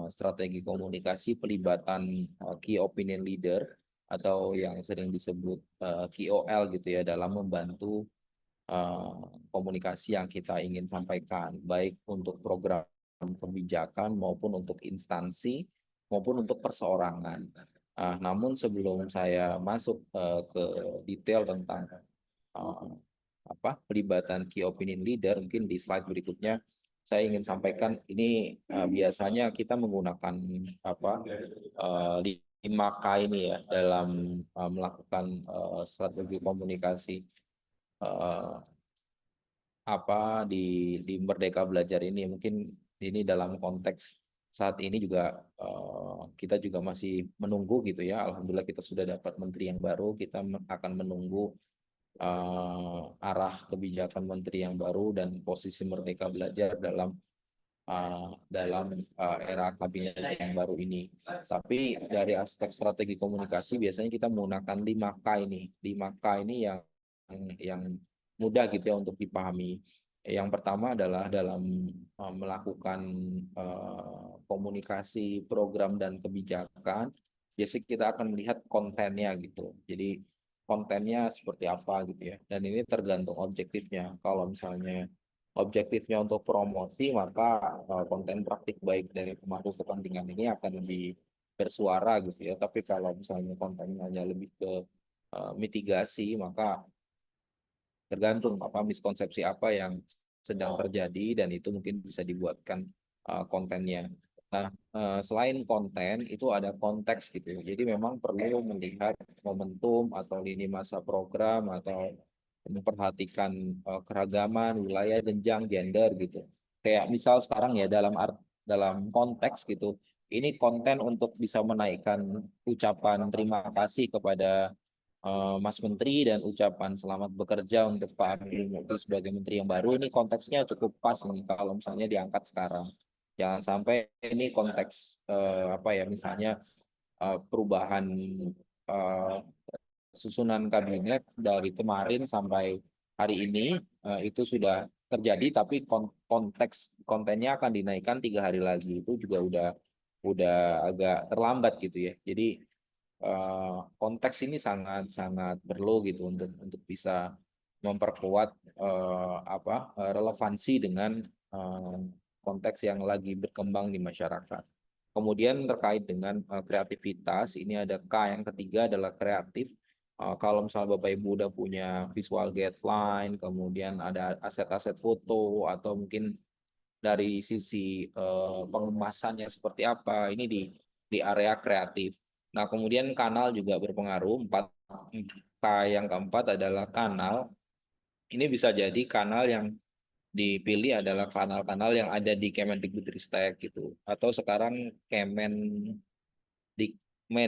strategi komunikasi pelibatan key opinion leader atau yang sering disebut KOL gitu ya dalam membantu komunikasi yang kita ingin sampaikan, baik untuk program kebijakan maupun untuk instansi maupun untuk perseorangan. Namun sebelum saya masuk ke detail tentang uh, pelibatan key opinion leader, mungkin di slide berikutnya saya ingin sampaikan ini biasanya kita menggunakan 5K ini ya dalam melakukan strategi komunikasi uh, di Merdeka Belajar ini. Mungkin ini dalam konteks saat ini juga kita juga masih menunggu gitu ya. Alhamdulillah kita sudah dapat menteri yang baru, kita akan menunggu arah kebijakan menteri yang baru dan posisi Merdeka Belajar dalam era kabinet yang baru ini. Tapi dari aspek strategi komunikasi biasanya kita menggunakan 5K ini. 5K ini yang mudah gitu ya untuk dipahami. Yang pertama adalah dalam melakukan komunikasi program dan kebijakan, biasanya kita akan melihat kontennya gitu. Jadi kontennya seperti apa gitu ya. Dan ini tergantung objektifnya. Kalau misalnya objektifnya untuk promosi, maka konten praktik baik dari pemangku kepentingan ini akan lebih bersuara gitu ya. Tapi kalau misalnya kontennya hanya lebih ke mitigasi, maka tergantung miskonsepsi apa yang sedang terjadi dan itu mungkin bisa dibuatkan kontennya. Nah, selain konten itu ada konteks gitu. Jadi memang perlu melihat momentum atau lini masa program atau memperhatikan keragaman wilayah, jenjang, gender gitu. Kayak misal sekarang ya dalam konteks gitu. Ini konten untuk bisa menaikkan ucapan terima kasih kepada Mas Menteri dan ucapan selamat bekerja untuk Pak Amin Rais sebagai Menteri yang baru. Ini konteksnya cukup pas nih kalau misalnya diangkat sekarang. Jangan sampai ini konteks misalnya perubahan uh, susunan kabinet dari kemarin sampai hari ini itu sudah terjadi, tapi konteks kontennya akan dinaikkan 3 hari lagi. Itu juga udah agak terlambat gitu ya. Jadi konteks ini sangat perlu gitu untuk bisa memperkuat relevansi dengan konteks yang lagi berkembang di masyarakat. Kemudian terkait dengan kreativitas, ini ada K yang ketiga adalah kreatif. Kalau misalnya Bapak Ibu udah punya visual guideline, kemudian ada aset-aset foto atau mungkin dari sisi pengemasannya seperti apa, ini di area kreatif. Nah, kemudian kanal juga berpengaruh. 4K yang keempat adalah kanal. Ini bisa jadi kanal yang dipilih adalah kanal-kanal yang ada di Kemendikbudristek gitu. Atau sekarang Kemendikmen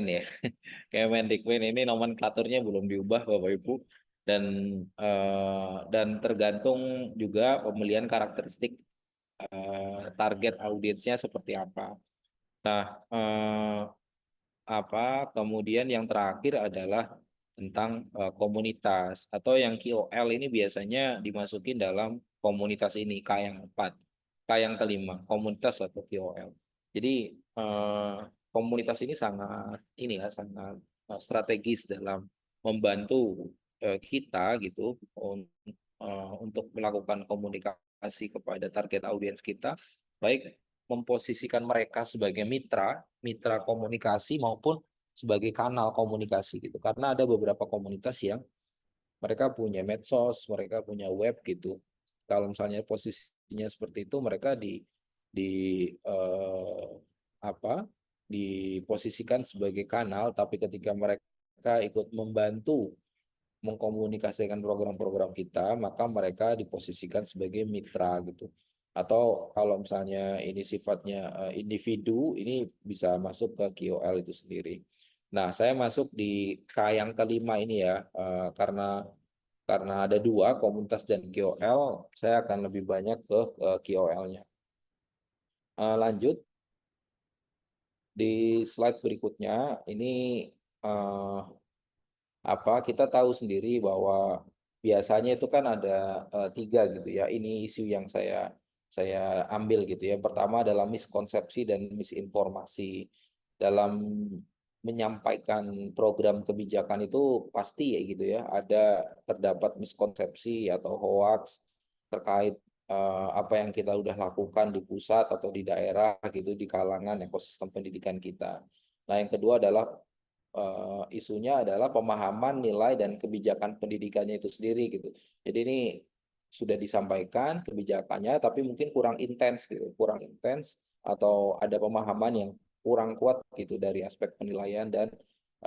ya. Kemendikmen ini nomenklaturnya belum diubah Bapak Ibu. Dan tergantung juga pemilihan karakteristik target audiensnya seperti apa. Nah, kemudian yang terakhir adalah tentang komunitas atau yang KOL ini biasanya dimasukin dalam komunitas ini K yang 4, K yang kelima, komunitas atau KOL. Jadi komunitas ini sangat strategis dalam membantu kita gitu untuk melakukan komunikasi kepada target audiens kita, baik memposisikan mereka sebagai mitra komunikasi maupun sebagai kanal komunikasi gitu. Karena ada beberapa komunitas yang mereka punya medsos, mereka punya web gitu. Kalau misalnya posisinya seperti itu, mereka di apa diposisikan sebagai kanal, tapi ketika mereka ikut membantu mengkomunikasikan program-program kita, maka mereka diposisikan sebagai mitra gitu. Atau kalau misalnya ini sifatnya individu, ini bisa masuk ke KOL itu sendiri. Nah, saya masuk di K yang kelima ini ya, karena ada dua, komunitas dan KOL, saya akan lebih banyak ke KOL-nya. Lanjut di slide berikutnya, ini kita tahu sendiri bahwa biasanya itu kan ada tiga gitu ya. Ini isu yang saya ambil gitu ya. Pertama adalah miskonsepsi dan misinformasi dalam menyampaikan program kebijakan itu pasti ya gitu ya. Terdapat miskonsepsi atau hoax terkait apa yang kita udah lakukan di pusat atau di daerah gitu di kalangan ekosistem pendidikan kita. Nah, yang kedua adalah isunya adalah pemahaman nilai dan kebijakan pendidikannya itu sendiri gitu. Jadi ini sudah disampaikan kebijakannya tapi mungkin kurang intens gitu, kurang intens atau ada pemahaman yang kurang kuat gitu dari aspek penilaian dan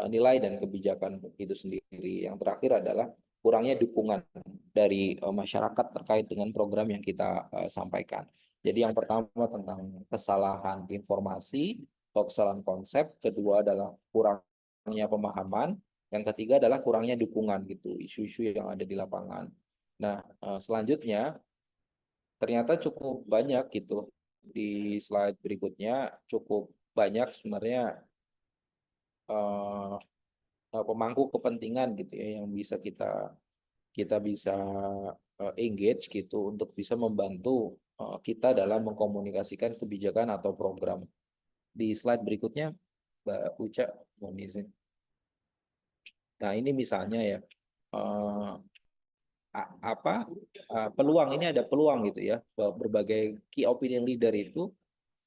nilai dan kebijakan itu sendiri. Yang terakhir adalah kurangnya dukungan dari masyarakat terkait dengan program yang kita sampaikan. Jadi yang pertama tentang kesalahan informasi atau kesalahan konsep, kedua adalah kurangnya pemahaman, yang ketiga adalah kurangnya dukungan gitu, isu-isu yang ada di lapangan. Nah, selanjutnya ternyata cukup banyak gitu di slide berikutnya, cukup banyak sebenarnya pemangku kepentingan gitu ya yang bisa kita bisa engage gitu untuk bisa membantu kita dalam mengkomunikasikan kebijakan atau program. Di slide berikutnya, Mbak Uca, mohon izin. Nah, ini misalnya ya, peluang ini ada peluang gitu ya, berbagai key opinion leader itu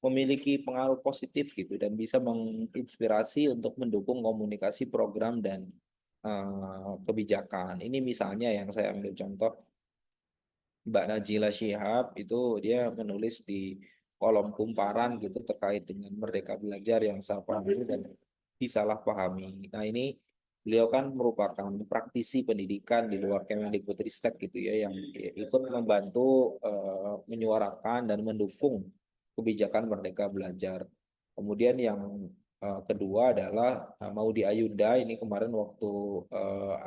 memiliki pengaruh positif gitu dan bisa menginspirasi untuk mendukung komunikasi program dan kebijakan. Ini misalnya yang saya ambil contoh, Mbak Najila Shihab itu dia menulis di kolom kumparan gitu terkait dengan Merdeka Belajar yang saya pahami dan disalahpahami. Nah, ini beliau kan merupakan praktisi pendidikan di luar Kemendikbudristek gitu ya yang ikut membantu menyuarakan dan mendukung kebijakan Merdeka Belajar. Kemudian yang kedua adalah Maudy Ayunda, ini kemarin waktu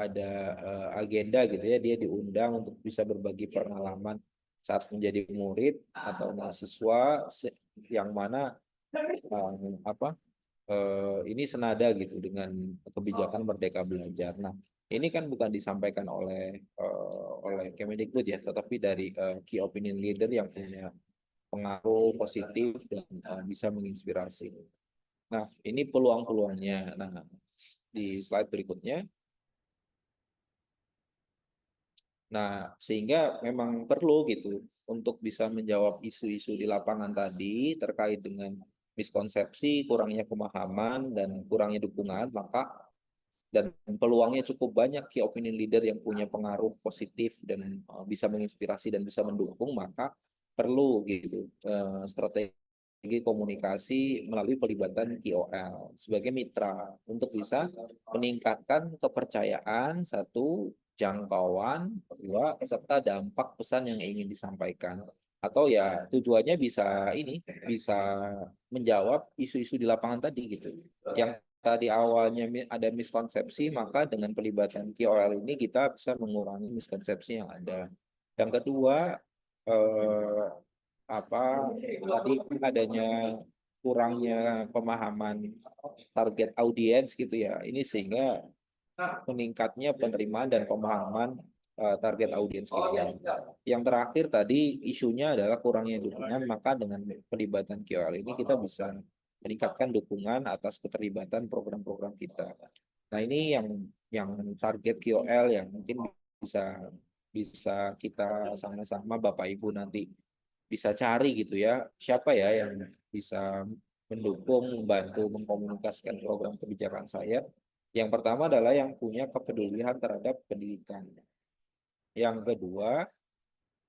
ada agenda gitu ya, dia diundang untuk bisa berbagi pengalaman saat menjadi murid atau mahasiswa yang mana ini senada gitu dengan kebijakan Merdeka Belajar. Nah, ini kan bukan disampaikan oleh Kemendikbud ya, tetapi dari key opinion leader yang punya pengaruh positif dan bisa menginspirasi. Nah, ini peluang-peluangnya. Nah, di slide berikutnya. Nah, sehingga memang perlu gitu untuk bisa menjawab isu-isu di lapangan tadi terkait dengan miskonsepsi, kurangnya pemahaman, dan kurangnya dukungan, dan peluangnya cukup banyak key opinion leader yang punya pengaruh positif dan bisa menginspirasi dan bisa mendukung, maka perlu gitu strategi komunikasi melalui pelibatan KOL sebagai mitra untuk bisa meningkatkan kepercayaan satu, jangkauan kedua, serta dampak pesan yang ingin disampaikan. Atau ya tujuannya bisa menjawab isu-isu di lapangan tadi gitu. Yang tadi awalnya ada miskonsepsi, maka dengan pelibatan KOL ini kita bisa mengurangi miskonsepsi yang ada. Yang kedua, tadi adanya kurangnya pemahaman target audiens gitu ya. Ini sehingga meningkatnya penerimaan dan pemahaman target audiens kita. Yang terakhir tadi isunya adalah kurangnya dukungan, maka dengan pelibatan KOL ini kita bisa meningkatkan dukungan atas keterlibatan program-program kita. Nah, ini yang yang target KOL yang mungkin bisa bisa kita sama-sama Bapak Ibu nanti bisa cari gitu ya, siapa ya yang bisa mendukung, membantu, mengkomunikasikan program kebijakan saya. Yang pertama adalah yang punya kepedulian terhadap pendidikan. Yang kedua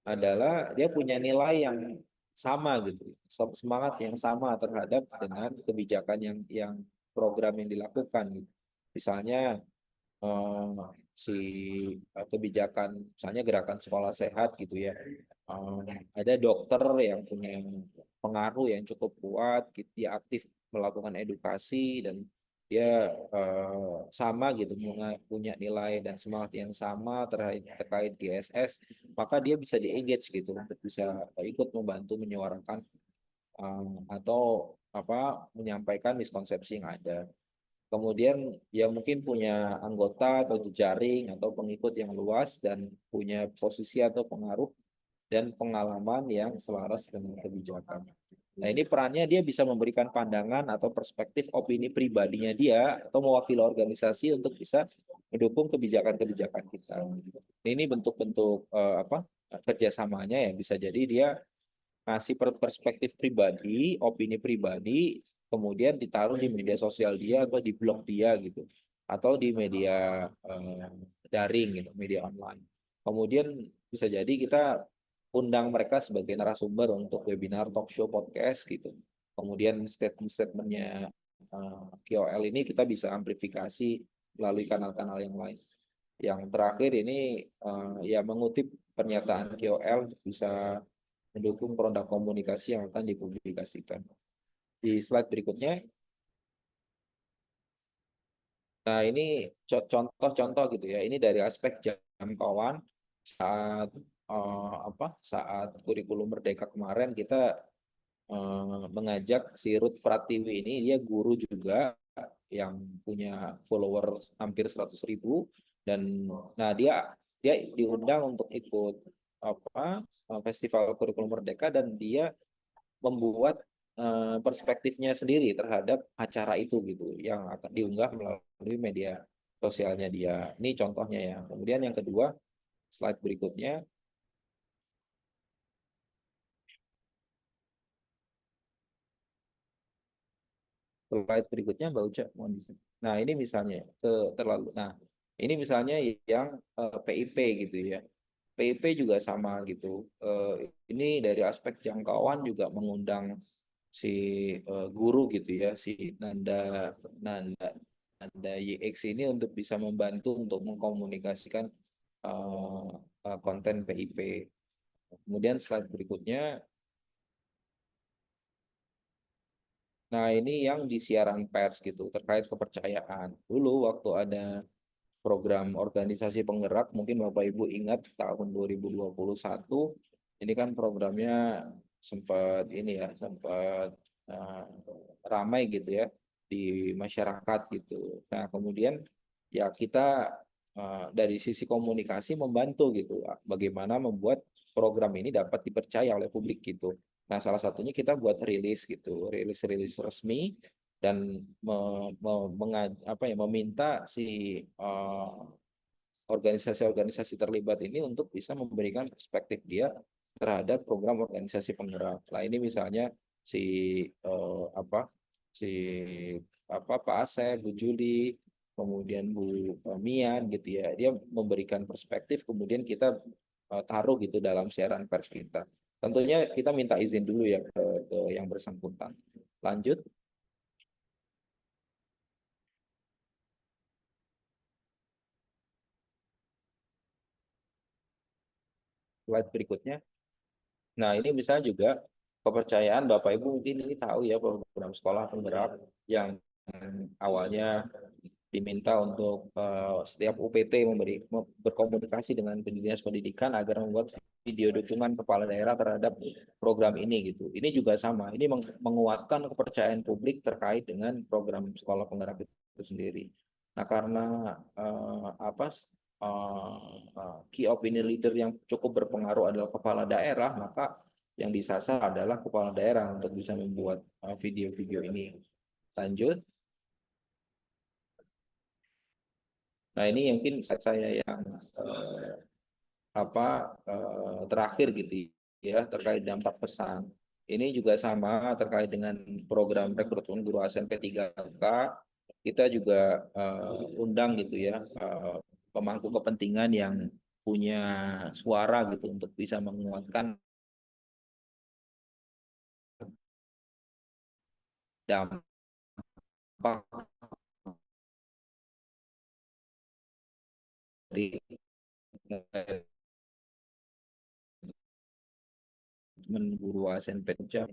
adalah dia punya nilai yang sama gitu, semangat yang sama terhadap dengan kebijakan yang program yang dilakukan gitu. Misalnya si kebijakan, misalnya gerakan sekolah sehat gitu ya. Ada dokter yang punya pengaruh yang cukup kuat, gitu, dia aktif melakukan edukasi dan dia sama gitu punya nilai dan semangat yang sama terkait GSS, maka dia bisa di-engage gitu untuk bisa ikut membantu menyuarakan atau menyampaikan miskonsepsi yang ada. Kemudian ya mungkin punya anggota atau jejaring atau pengikut yang luas dan punya posisi atau pengaruh dan pengalaman yang selaras dengan kebijakan. Nah, ini perannya dia bisa memberikan pandangan atau perspektif opini pribadinya dia atau mewakili organisasi untuk bisa mendukung kebijakan-kebijakan kita. Ini bentuk-bentuk kerjasamanya ya, bisa jadi dia ngasih perspektif pribadi, opini pribadi, kemudian ditaruh di media sosial dia atau di blog dia gitu, atau di media daring gitu, media online. Kemudian bisa jadi kita undang mereka sebagai narasumber untuk webinar, talk show, podcast gitu. Kemudian statement-statementnya KOL ini kita bisa amplifikasi melalui kanal-kanal yang lain. Yang terakhir ini ya mengutip pernyataan KOL bisa mendukung produk komunikasi yang akan dipublikasikan. Di slide berikutnya, nah ini contoh-contoh gitu ya. Ini dari aspek jangkauan saat saat kurikulum Merdeka kemarin kita mengajak si Ruth Pratiwi ini, dia guru juga yang punya follower hampir 100.000 dan nah dia diundang untuk ikut festival kurikulum Merdeka dan dia membuat perspektifnya sendiri terhadap acara itu gitu yang akan diunggah melalui media sosialnya dia. Ini contohnya ya. Kemudian yang kedua, slide berikutnya. Slide berikutnya Mbak Uca. Nah, ini misalnya nah, ini misalnya yang PIP gitu ya. PIP juga sama gitu. Ini dari aspek jangkauan juga mengundang si guru gitu ya, si Nanda YX ini untuk bisa membantu untuk mengkomunikasikan konten PIP. Kemudian slide berikutnya. Nah, ini yang di siaran pers gitu terkait kepercayaan. Dulu waktu ada program organisasi penggerak, mungkin Bapak Ibu ingat tahun 2021, ini kan programnya sempat ramai gitu ya di masyarakat gitu. Nah, kemudian ya kita dari sisi komunikasi membantu gitu, bagaimana membuat program ini dapat dipercaya oleh publik gitu. Nah, salah satunya kita buat rilis gitu, rilis resmi dan meminta si organisasi-organisasi terlibat ini untuk bisa memberikan perspektif dia terhadap program organisasi penggerak. Nah, ini misalnya si si Pak Asep, Bu Juli, kemudian Bu Mian gitu ya. Dia memberikan perspektif, kemudian kita taruh gitu dalam siaran pers kita. Tentunya kita minta izin dulu ya ke yang bersangkutan. Lanjut. Slide berikutnya. Nah, ini misalnya juga kepercayaan Bapak Ibu mungkin ini tahu ya program sekolah penggerak yang awalnya diminta untuk setiap UPT berkomunikasi dengan Dinas Pendidikan agar membuat video dukungan kepala daerah terhadap program ini gitu. Ini juga sama. Ini menguatkan kepercayaan publik terkait dengan program sekolah penggerak itu sendiri. Nah, karena key opinion leader yang cukup berpengaruh adalah kepala daerah, maka yang disasar adalah kepala daerah untuk bisa membuat video-video ini. Lanjut. Nah, ini mungkin saya yang terakhir gitu ya, terkait dampak pesan. Ini juga sama terkait dengan program rekrutmen guru SMP 3K. Kita juga undang gitu ya, pemangku kepentingan yang punya suara gitu untuk bisa menguatkan dampak dari guru ASN Pemja.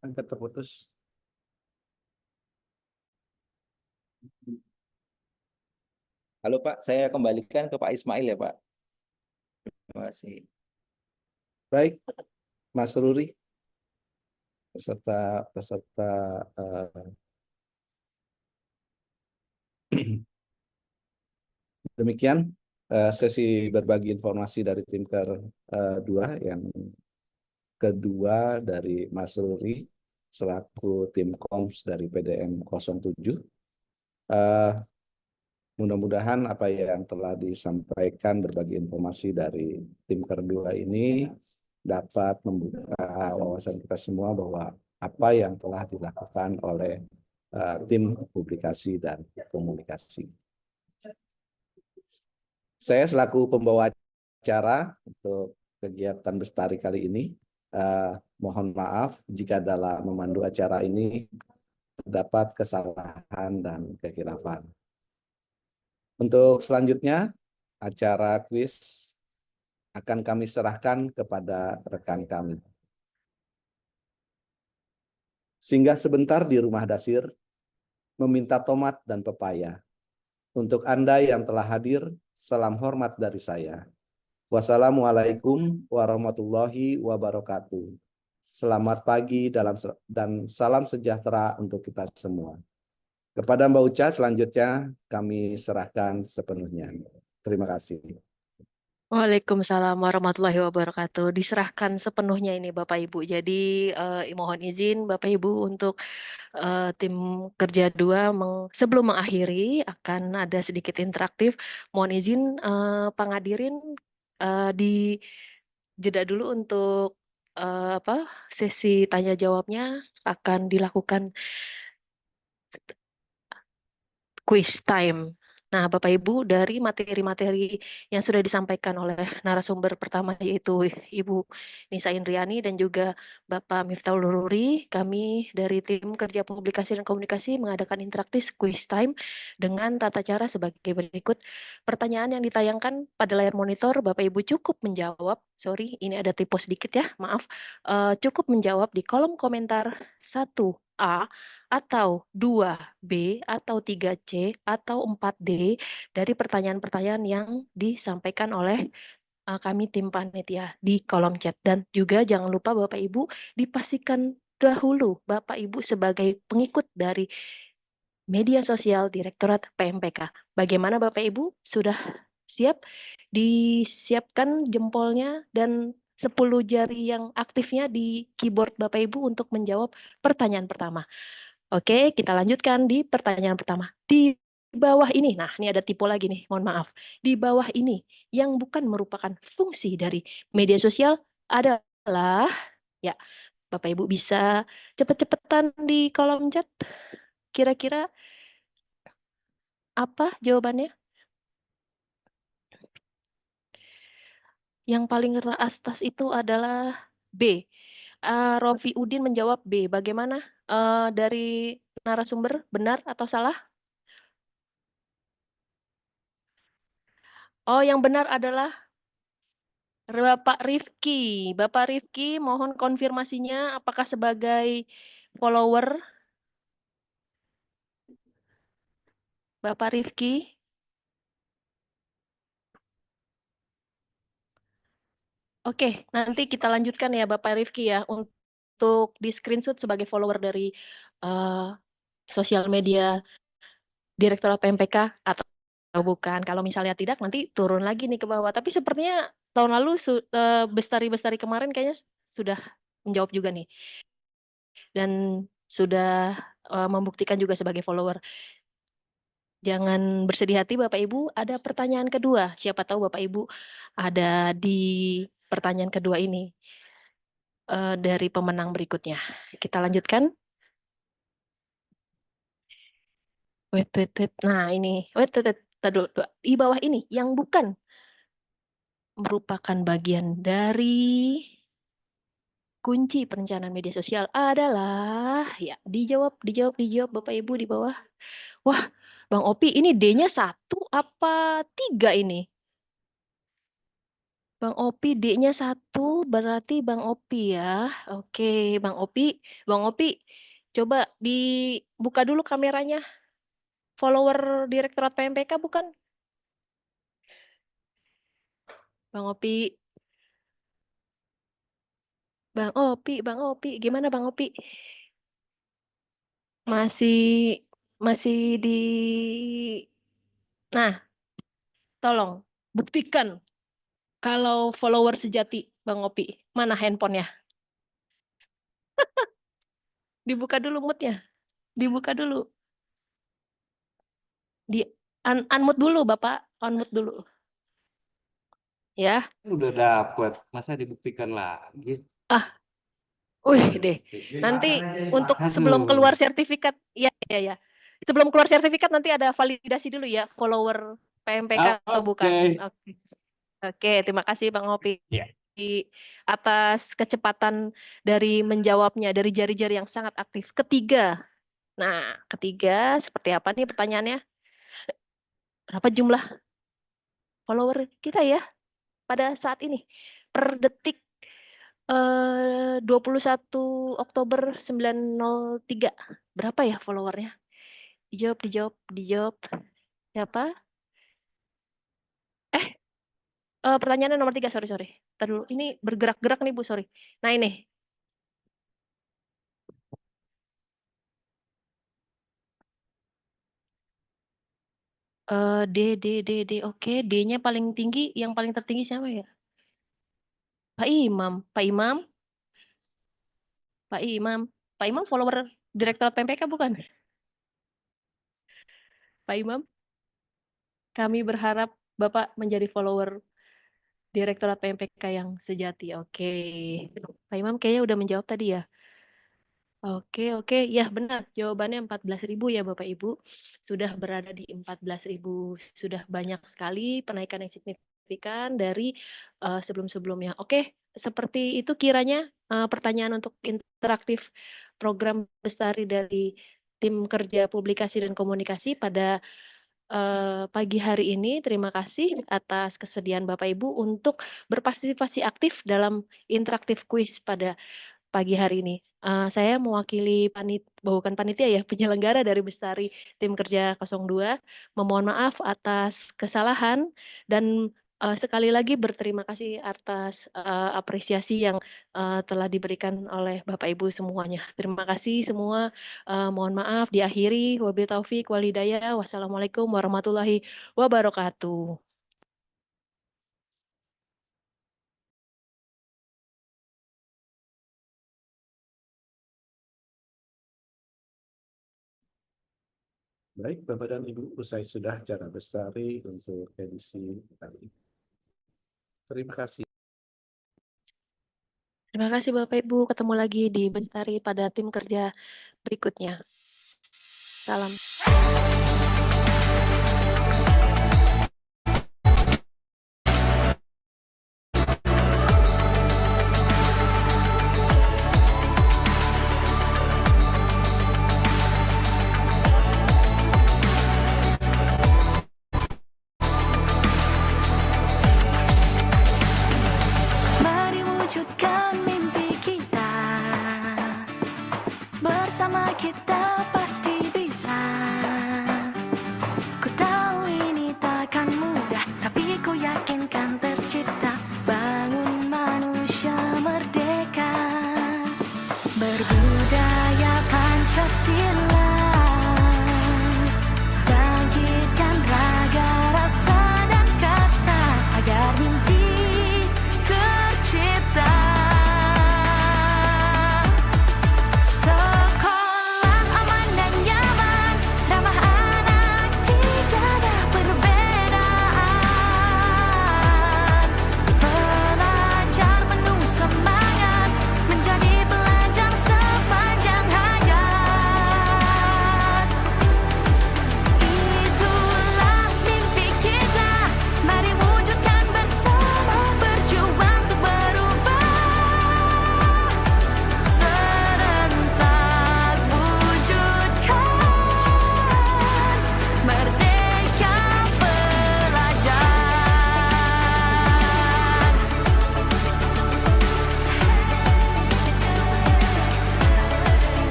Angkat terputus. Halo Pak, saya kembalikan ke Pak Ismail ya Pak. Terima kasih. Baik, Mas Ruri, peserta demikian sesi berbagi informasi dari tim kedua yang kedua dari Mas Ruri selaku tim Koms dari PDM 07. Mudah-mudahan apa yang telah disampaikan berbagi informasi dari tim kedua ini dapat membuka wawasan kita semua bahwa apa yang telah dilakukan oleh tim publikasi dan komunikasi. Saya selaku pembawa acara untuk kegiatan Bestari kali ini, mohon maaf jika dalam memandu acara ini terdapat kesalahan dan kekhilafan. Untuk selanjutnya, acara kuis akan kami serahkan kepada rekan kami. Singgah sebentar di rumah Dasir, meminta tomat dan pepaya. Untuk Anda yang telah hadir, salam hormat dari saya. Wassalamualaikum warahmatullahi wabarakatuh. Selamat pagi dan salam sejahtera untuk kita semua. Kepada Mbak Uca selanjutnya kami serahkan sepenuhnya. Terima kasih. Waalaikumsalam warahmatullahi wabarakatuh. Diserahkan sepenuhnya ini Bapak Ibu. Jadi mohon izin Bapak Ibu untuk tim kerja 2 sebelum mengakhiri akan ada sedikit interaktif. Mohon izin Pak Ngadirin di jeda dulu untuk sesi tanya jawabnya akan dilakukan quiz time. Nah, Bapak Ibu, dari materi-materi yang sudah disampaikan oleh narasumber pertama yaitu Ibu Nisa Indriani dan juga Bapak Miftahul Nururi, kami dari tim kerja publikasi dan komunikasi mengadakan interaktif quiz time dengan tata cara sebagai berikut. Pertanyaan yang ditayangkan pada layar monitor, Bapak Ibu cukup menjawab, sorry, ini ada typo sedikit ya, maaf, cukup menjawab di kolom komentar 1A atau 2B atau 3C atau 4D dari pertanyaan-pertanyaan yang disampaikan oleh kami tim panitia di kolom chat. Dan juga jangan lupa Bapak Ibu dipastikan dahulu Bapak Ibu sebagai pengikut dari media sosial Direktorat PMPK. Bagaimana Bapak Ibu? Sudah siap? Disiapkan jempolnya dan 10 jari yang aktifnya di keyboard Bapak Ibu untuk menjawab pertanyaan pertama. Oke, kita lanjutkan di pertanyaan pertama. Di bawah ini, nah ini ada tipe lagi nih, mohon maaf. Di bawah ini, yang bukan merupakan fungsi dari media sosial adalah, ya, Bapak Ibu bisa cepet-cepetan di kolom chat. Kira-kira apa jawabannya? Yang paling atas itu adalah B. Rofi Udin menjawab B. Bagaimana dari narasumber, benar atau salah? Oh, yang benar adalah Bapak Rifki. Bapak Rifki, mohon konfirmasinya apakah sebagai follower? Bapak Rifki? Oke, nanti kita lanjutkan ya Bapak Rifki ya untuk di screenshot sebagai follower dari sosial media Direktorat PMPK atau bukan. Kalau misalnya tidak nanti turun lagi nih ke bawah. Tapi sepertinya tahun lalu Bestari kemarin kayaknya sudah menjawab juga nih dan sudah membuktikan juga sebagai follower. Jangan bersedih hati Bapak Ibu, ada pertanyaan kedua. Siapa tahu Bapak Ibu ada di pertanyaan kedua ini dari pemenang berikutnya. Kita lanjutkan. Wait. Nah ini, dulu. Di bawah ini yang bukan merupakan bagian dari kunci perencanaan media sosial adalah, ya dijawab Bapak Ibu di bawah. Wah, Bang Opi ini D-nya 1 apa 3 ini? Bang Opi D-nya 1 berarti Bang Opi ya. Oke, Bang Opi, coba dibuka dulu kameranya. Follower Direktorat PMPK bukan? Bang Opi. Bang Opi, gimana Bang Opi? Masih di. Nah, tolong buktikan kalau follower sejati Bang Opi. Mana handphonenya? Dibuka dulu moodnya. Dibuka dulu. Di unmute dulu Bapak, unmute dulu. Ya. Udah dapat, masa dibuktikan lagi? Wih deh. Nanti untuk sebelum keluar sertifikat, ya. Sebelum keluar sertifikat nanti ada validasi dulu ya, follower PMPK atau bukan. Oke, terima kasih Bang Opi. Ya. Atas kecepatan dari menjawabnya, dari jari-jari yang sangat aktif. Ketiga, seperti apa nih pertanyaannya? Berapa jumlah follower kita ya pada saat ini? Per detik 21 Oktober 903. Berapa ya followernya? Dijawab. Siapa? Pertanyaannya nomor 3, sorry. Ntar dulu, ini bergerak-gerak nih Bu, sorry. Nah ini. D. Oke, D-nya paling tinggi, yang paling tertinggi siapa ya? Pak Imam follower Direktorat PMPK bukan? Pak Imam, kami berharap Bapak menjadi follower Direktorat PMPK yang sejati. Oke. Pak Imam kayaknya udah menjawab tadi ya. Oke. Ya benar, jawabannya 14.000 ya Bapak Ibu. Sudah berada di 14.000. Sudah banyak sekali penaikan yang signifikan dari sebelum-sebelumnya. Oke, seperti itu kiranya pertanyaan untuk interaktif program Bestari dari tim kerja publikasi dan komunikasi pada pagi hari ini. Terima kasih atas kesediaan Bapak Ibu untuk berpartisipasi aktif dalam interaktif kuis pada pagi hari ini. Saya mewakili bukan panitia ya, penyelenggara dari Bestari tim kerja 02. Memohon maaf atas kesalahan dan sekali lagi berterima kasih atas apresiasi yang telah diberikan oleh Bapak Ibu semuanya. Terima kasih semua. Mohon maaf diakhiri. Wabillahi taufik wal hidayah. Wassalamualaikum warahmatullahi wabarakatuh. Baik, Bapak dan Ibu, usai sudah acara Bestari untuk edisi kali ini. Terima kasih. Terima kasih Bapak Ibu. Ketemu lagi di Bestari pada tim kerja berikutnya. Salam. Mari wujudkan mimpi kita, bersama kita pasti bisa. Ku tahu ini takkan mudah, tapi ku yakin kan tercipta. Bangun manusia merdeka, berbudaya Pancasila. Bangkitkan raga, rasa dan karsa, agar mimpi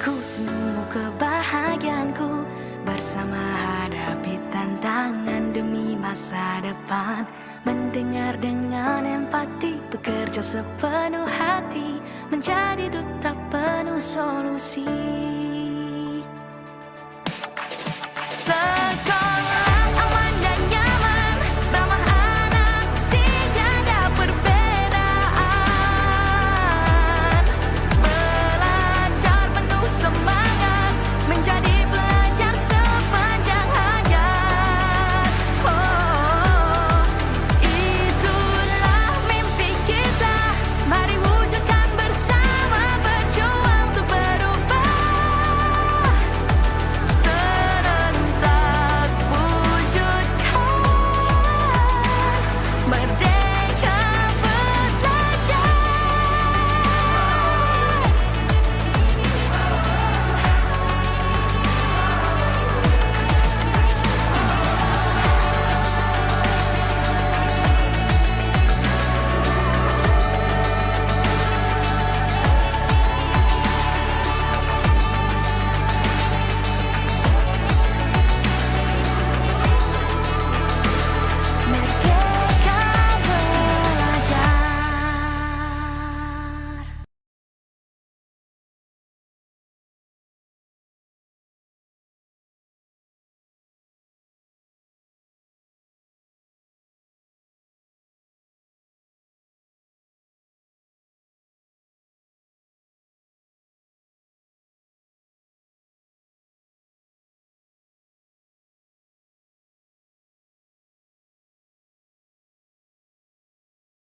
Ku senyummu kebahagiaanku, bersama hadapi tantangan demi masa depan. Mendengar dengan empati, bekerja sepenuh hati, menjadi duta penuh solusi.